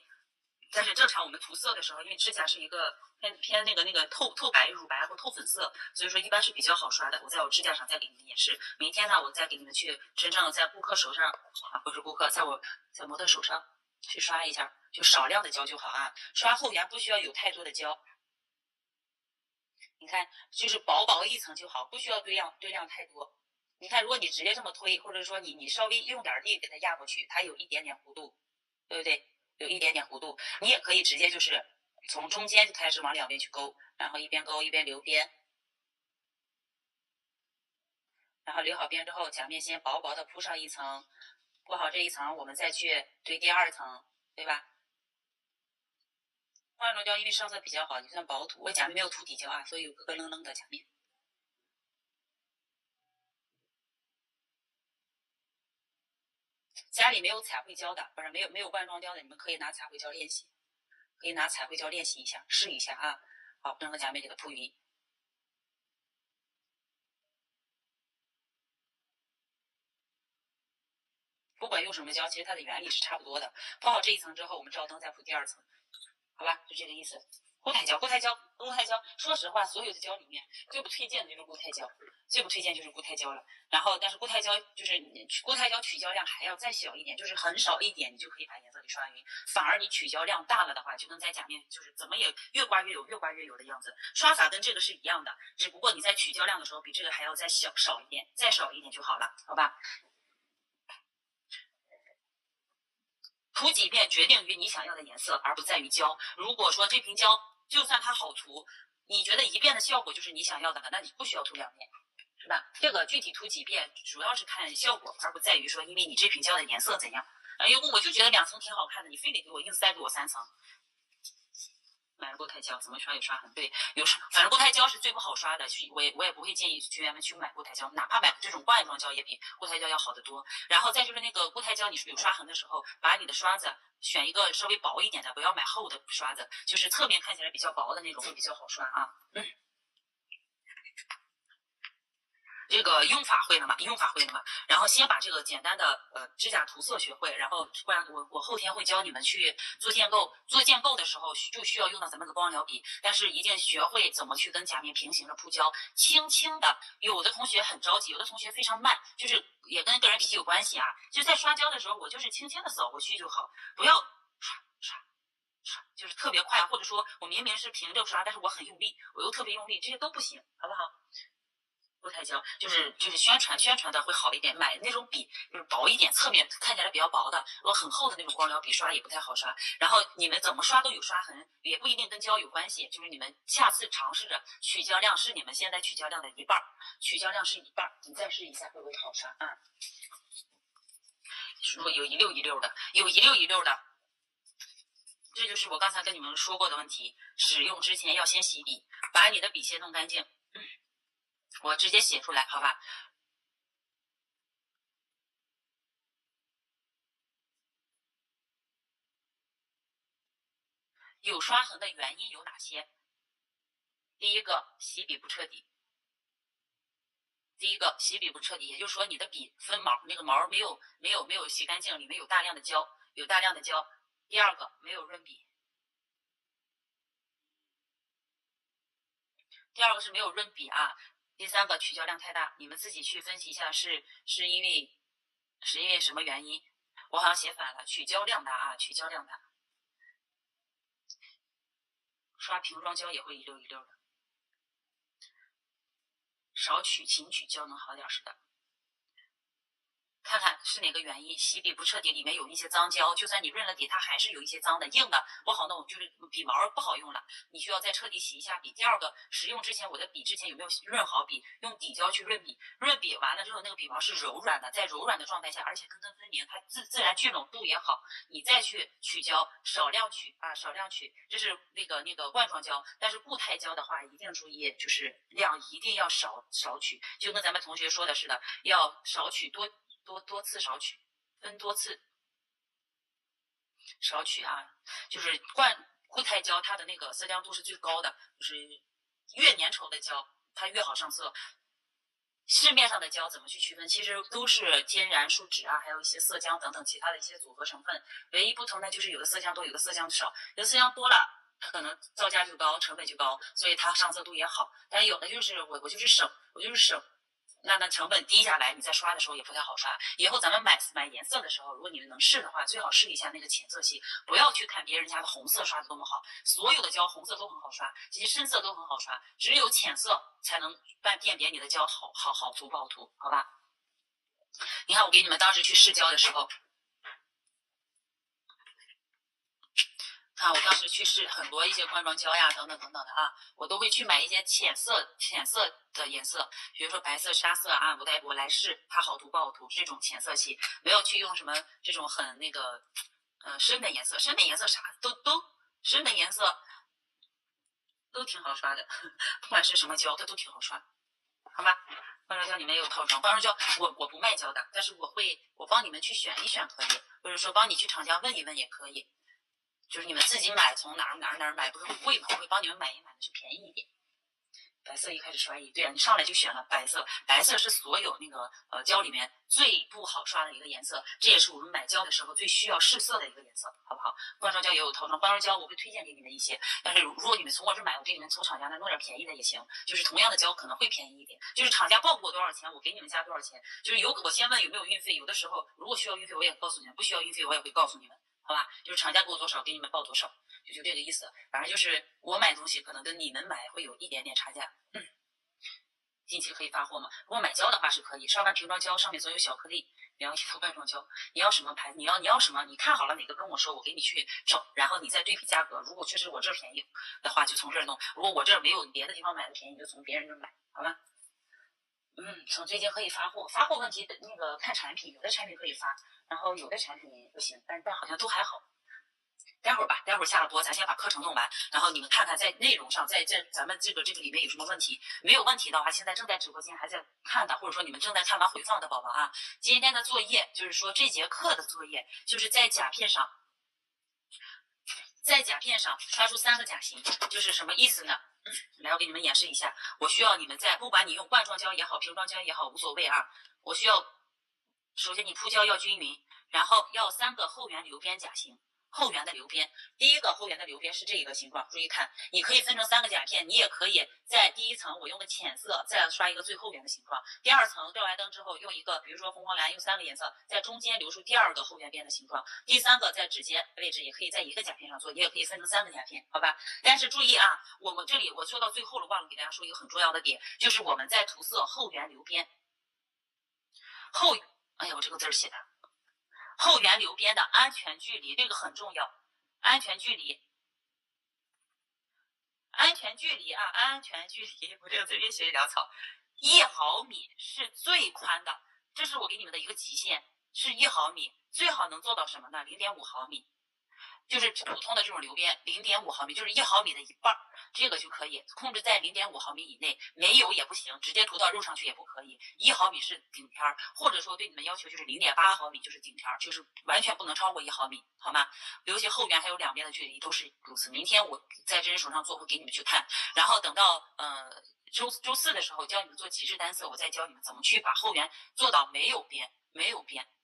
但是正常我们涂色的时候，因为指甲是一个偏那个透白、乳白或透粉色，所以说一般是比较好刷的。我在我指甲上再给你们演示，明天呢我再给你们去真正在顾客手上啊，不是顾客，在模特手上去刷一下，就少量的胶就好啊。刷后沿不需要有太多的胶，你看就是薄薄一层就好，不需要堆量太多。你看，如果你直接这么推，或者说你稍微用点力给它压过去，它有一点点弧度，对不对？有一点点弧度，你也可以直接就是从中间就开始往两边去勾，然后一边勾一边留边，然后留好边之后，甲面先薄薄的铺上一层，铺好这一层，我们再去堆第二层，对吧？化妆胶因为上色比较好，你算薄涂，我甲面没有涂底胶啊，所以有个愣愣的甲面。家里没有彩绘胶的，不是没有罐装胶的，你们可以拿彩绘胶练习，可以拿彩绘胶练习一下，试一下啊。好，整个甲面给它铺匀。不管用什么胶，其实它的原理是差不多的。铺好这一层之后，我们照灯再铺第二层。好吧，就这个意思。固态胶，说实话，所有的胶里面最不推荐的就是固态胶，最不推荐就是固态胶了。然后，但是固态胶就是固态胶取胶量还要再小一点，就是很少一点，你就可以把颜色给刷匀。反而你取胶量大了的话，就能在甲面就是怎么也越刮越有，越刮越有的样子。刷法跟这个是一样的，只不过你在取胶量的时候比这个还要再少一点，再少一点就好了，好吧？涂几遍决定于你想要的颜色，而不在于胶。如果说这瓶胶就算它好涂，你觉得一遍的效果就是你想要的，那你不需要涂2遍，是吧？这个具体涂几遍主要是看效果，而不在于说因为你这瓶胶的颜色怎样。哎呦，我就觉得2层挺好看的，你非得给我硬塞给我3层。买了固态胶怎么刷有刷痕？对，有刷，反正固态胶是最不好刷的，我也不会建议学员们去买固态胶，哪怕买这种罐装胶也比固态胶要好得多。然后再就是那个固态胶，你有刷痕的时候，把你的刷子选一个稍微薄一点的，不要买厚的刷子，就是侧面看起来比较薄的那种会比较好刷啊。这个用法会了嘛？然后先把这个简单的指甲涂色学会，然后不然我后天会教你们去做建构。做建构的时候就需要用到咱们的光疗笔，但是一定学会怎么去跟甲面平行着铺胶，轻轻的。有的同学很着急，有的同学非常慢，就是也跟个人脾气有关系啊。就在刷胶的时候，我就是轻轻的扫过去就好，不要刷，就是特别快，或者说我明明是平着刷，但是我很用力，我又特别用力，这些都不行，好不好？固态胶就是宣传的会好一点，买那种笔就是薄一点，侧面看起来比较薄的，如果很厚的那种光疗笔刷也不太好刷。然后你们怎么刷都有刷痕，也不一定跟胶有关系，就是你们下次尝试着取胶量是你们现在取胶量的1半，取胶量是1半，你再试一下会不会好刷啊？如果有一溜一溜的，这就是我刚才跟你们说过的问题，使用之前要先洗笔，把你的笔先弄干净。我直接写出来，好吧？有刷痕的原因有哪些？第一个，洗笔不彻底。也就是说你的笔分毛，那个毛没有洗干净，里面有大量的胶，第二个，没有润笔。第二个是没有润笔啊。第三个，取胶量太大，你们自己去分析一下是因为什么原因？我好像写反了，取胶量大啊，取胶量大。刷瓶装胶也会一溜一溜的，少取勤取胶能好点，是的。看看是哪个原因，洗笔不彻底，里面有一些脏胶，就算你润了底，它还是有一些脏的、硬的，不好弄，就是笔毛不好用了，你需要再彻底洗一下笔。第二个，使用之前我的笔之前有没有润好笔，用底胶去润笔，润笔完了之后那个笔毛是柔软的，在柔软的状态下，而且根根分明，它自然聚拢度也好，你再去取胶，少量取，这是那个罐装胶，但是固态胶的话一定注意，就是量一定要少取，就跟咱们同学说的似的，要少取多次少取，分多次少取啊。就是固态胶它的那个色浆度是最高的，就是越粘稠的胶它越好上色。市面上的胶怎么去区分？其实都是天然树脂啊，还有一些色浆等等其他的一些组合成分。唯一不同的就是有的色浆多，有的色浆少。有的色浆多了，它可能造价就高，成本就高，所以它上色度也好。但有的就是我就是省，那成本低下来，你在刷的时候也不太好刷。以后咱们买颜色的时候，如果你们能试的话，最好试一下那个浅色系，不要去看别人家的红色刷的多么好。所有的胶红色都很好刷，这些深色都很好刷，只有浅色才能辨别你的胶好涂不好涂，好吧？你看我给你们当时去试胶的时候，看我当时去试很多一些罐装胶呀等等的啊，我都会去买一些浅色的颜色，比如说白色、沙色啊，我来试它好涂不好涂，这种浅色系，没有去用什么这种很那个深的颜色啥深的颜色都挺好刷的，不管是什么胶它都挺好刷，好吧？罐装胶里面有套装，罐装胶我不卖胶的，但是我帮你们去选一选可以，或者说帮你去厂家问一问也可以。就是你们自己买，从哪儿买不是很贵嘛？我会帮你们买一买的，就便宜一点。白色一开始刷一，对啊，你上来就选了白色，白色是所有那个胶里面最不好刷的一个颜色，这也是我们买胶的时候最需要试色的一个颜色，好不好？罐装胶也有套装，罐装胶我会推荐给你们一些，但是如果你们从我这买，我给你们从厂家那弄点便宜的也行，就是同样的胶可能会便宜一点，就是厂家报给我多少钱，我给你们加多少钱，就是我先问有没有运费，有的时候如果需要运费我也告诉你们，不需要运费我也会告诉你们，好吧？就是厂家给我多少，给你们报多少，就这个意思。反正就是我买东西可能跟你们买会有一点点差价。近期可以发货吗？如果买胶的话是可以，上完瓶装胶上面总有小颗粒，你要一套罐装胶，你要什么牌子？你要什么？你看好了哪个跟我说，我给你去找，然后你再对比价格。如果确实我这便宜的话，就从这儿弄；如果我这没有别的地方买的便宜，就从别人这儿买，好吧？从最近可以发货，发货问题那个看产品，有的产品可以发，然后有的产品不行，但好像都还好。待会儿吧，待会儿下了播，咱先把课程弄完，然后你们看看在内容上，在咱们这个里面有什么问题？没有问题的话，现在正在直播间还在看的，或者说你们正在看完回放的宝宝啊，今天的作业就是说这节课的作业，就是在甲片上刷出3个甲型，就是什么意思呢？来，我给你们演示一下。我需要你们在，不管你用罐装胶也好，瓶装胶也好，无所谓啊。我需要，首先你铺胶要均匀，然后要3个后缘流边甲型。后缘的流边，第一个后缘的流边是这个形状，注意看，你可以分成3个甲片，你也可以在第一层我用个浅色，再刷一个最后缘的形状，第二层照完灯之后用一个，比如说红黄蓝，用3个颜色在中间留出第2个后缘边的形状，第3个在指尖位置也可以在一个甲片上做，也可以分成3个甲片，好吧？但是注意啊，我们这里我说到最后了，忘了给大家说一个很重要的点，就是我们在涂色后缘流边，哎呀，我这个字写的。后缘流边的安全距离，这个很重要。安全距离，安全距离，我这个嘴边写潦草，1毫米是最宽的，这是我给你们的一个极限，是1毫米，最好能做到什么呢？0.5毫米。就是普通的这种流边，0.5毫米，就是1毫米的一半，这个就可以控制在0.5毫米以内，没有也不行，直接涂到肉上去也不可以。1毫米是顶天，或者说对你们要求就是0.8毫米就是顶天，就是完全不能超过1毫米，好吗？尤其后缘还有两边的距离都是如此。明天我在真人手上做会给你们去看，然后等到周4的时候教你们做极致单色，我再教你们怎么去把后缘做到没有边，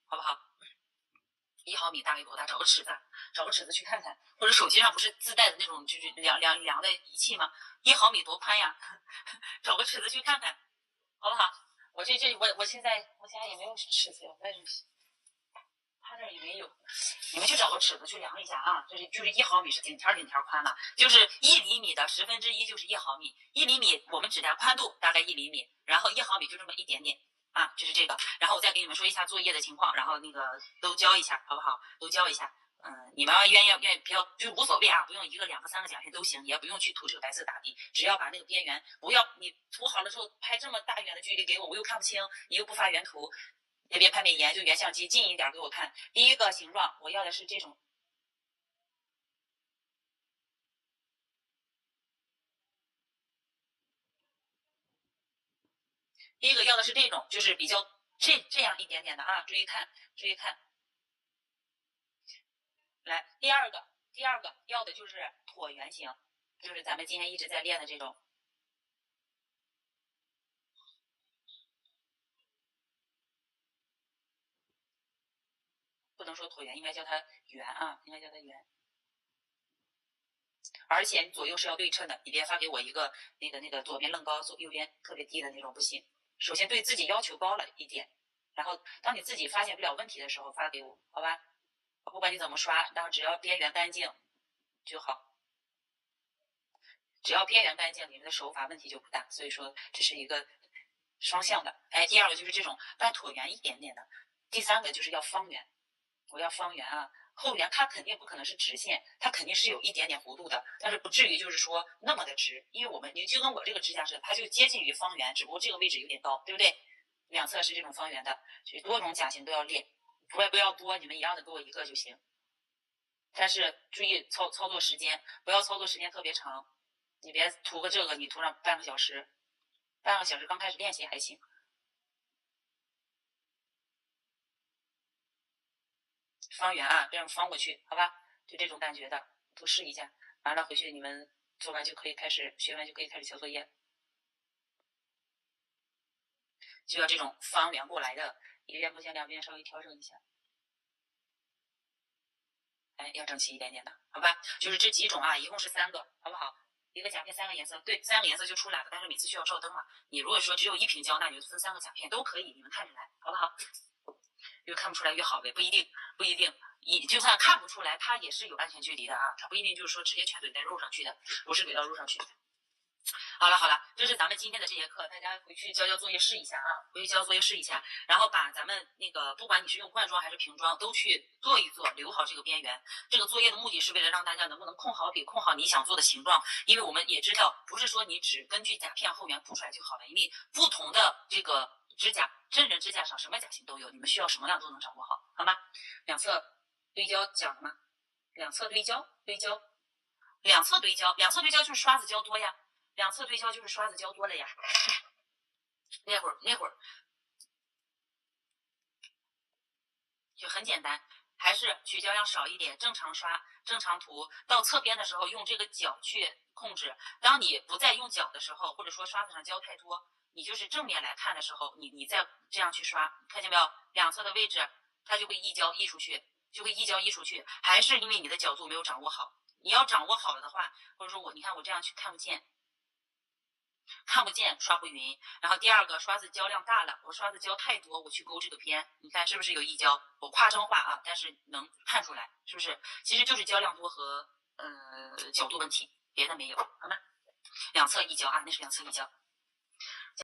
好不好？1毫米大概多大？找个尺子去看看，或者手机上不是自带的那种就是量的仪器吗？1毫米多宽呀？找个尺子去看看，好不好？我现在我家也没有尺子，他这也没有，你们去找个尺子去量一下啊。就是1毫米是顶天宽了，就是1厘米的1/10就是1毫米，1厘米我们指甲宽度大概1厘米，然后1毫米就这么一点点。就是这个，然后我再给你们说一下作业的情况，然后那个都教一下，好不好？都教一下。你们愿意不要就无所谓啊，不用1个、2个、3个甲片都行，也不用去涂这个白色打底，只要把那个边缘不要你涂好了之后拍这么大远的距离给我，我又看不清，你又不发原图，也别拍美颜，就原相机近一点给我看。第一个形状我要的是这种。第一个要的是这种，就是比较这样一点点的啊，注意看。来，第二个要的就是椭圆形，就是咱们今天一直在练的这种。不能说椭圆，应该叫它圆啊，应该叫它圆。而且你左右是要对称的，你别发给我一个那个左边愣高，右边特别低的那种，不行。首先对自己要求高了一点，然后当你自己发现不了问题的时候发给我，好吧？不管你怎么刷，然后只要边缘干净就好。只要边缘干净，你们的手法问题就不大。所以说这是一个双向的。第二个就是这种半椭圆一点点的，第3个就是要方圆。我要方圆啊，后缘它肯定不可能是直线，它肯定是有一点点弧度的，但是不至于就是说那么的直，因为你就跟我这个指甲似的，它就接近于方圆，只不过这个位置有点高，对不对？两侧是这种方圆的，所以多种甲型都要练，不要多，你们一样的给我1个就行。但是注意操作时间，不要操作时间特别长，你别涂个这个，你涂上半个小时刚开始练习还行。方圆啊，这样方过去，好吧？就这种感觉的，都试一下。完了回去你们做完就可以开始学完就可以开始交作业。就要这种方圆过来的，一边不行两边稍微调整一下。哎，要整齐一点点的，好吧？就是这几种啊，一共是3个，好不好？一个甲片3个颜色，对，3个颜色就出来了，但是每次需要照灯嘛。你如果说只有1瓶胶，那你就分3个甲片都可以，你们看着来，好不好？越看不出来越好呗，不一定，不一定。就算看不出来，它也是有安全距离的啊，它不一定就是说直接全怼在肉上去的，不是怼到肉上去的。好了好了，这是咱们今天的这节课，大家回去交作业试一下啊，回去交作业试一下，然后把咱们那个不管你是用罐装还是瓶装，都去做一做，留好这个边缘。这个作业的目的是为了让大家能不能控好笔，控好你想做的形状，因为我们也知道，不是说你只根据甲片后缘铺出来就好了，因为不同的这个指甲，真人指甲上什么甲型都有，你们需要什么样都能掌握好，好吗？两侧堆胶讲了吗？两侧堆胶，两侧堆胶，两侧堆胶就是刷子胶多呀。两侧对焦就是刷子胶多了呀，那会儿就很简单，还是取胶量少一点，正常刷，正常涂。到侧边的时候用这个角去控制。当你不再用角的时候，或者说刷子上胶太多，你就是正面来看的时候，你再这样去刷，看见没有？两侧的位置它就会溢胶溢出去，还是因为你的角度没有掌握好。你要掌握好了的话，或者说你看我这样去看不见刷不匀，然后第二个刷子胶量大了，我刷子胶太多，我去勾这个边，你看是不是有溢胶？我夸张化啊，但是能看出来，是不是？其实就是胶量多和角度问题，别的没有，好吗？两侧溢胶啊，那是两侧溢胶。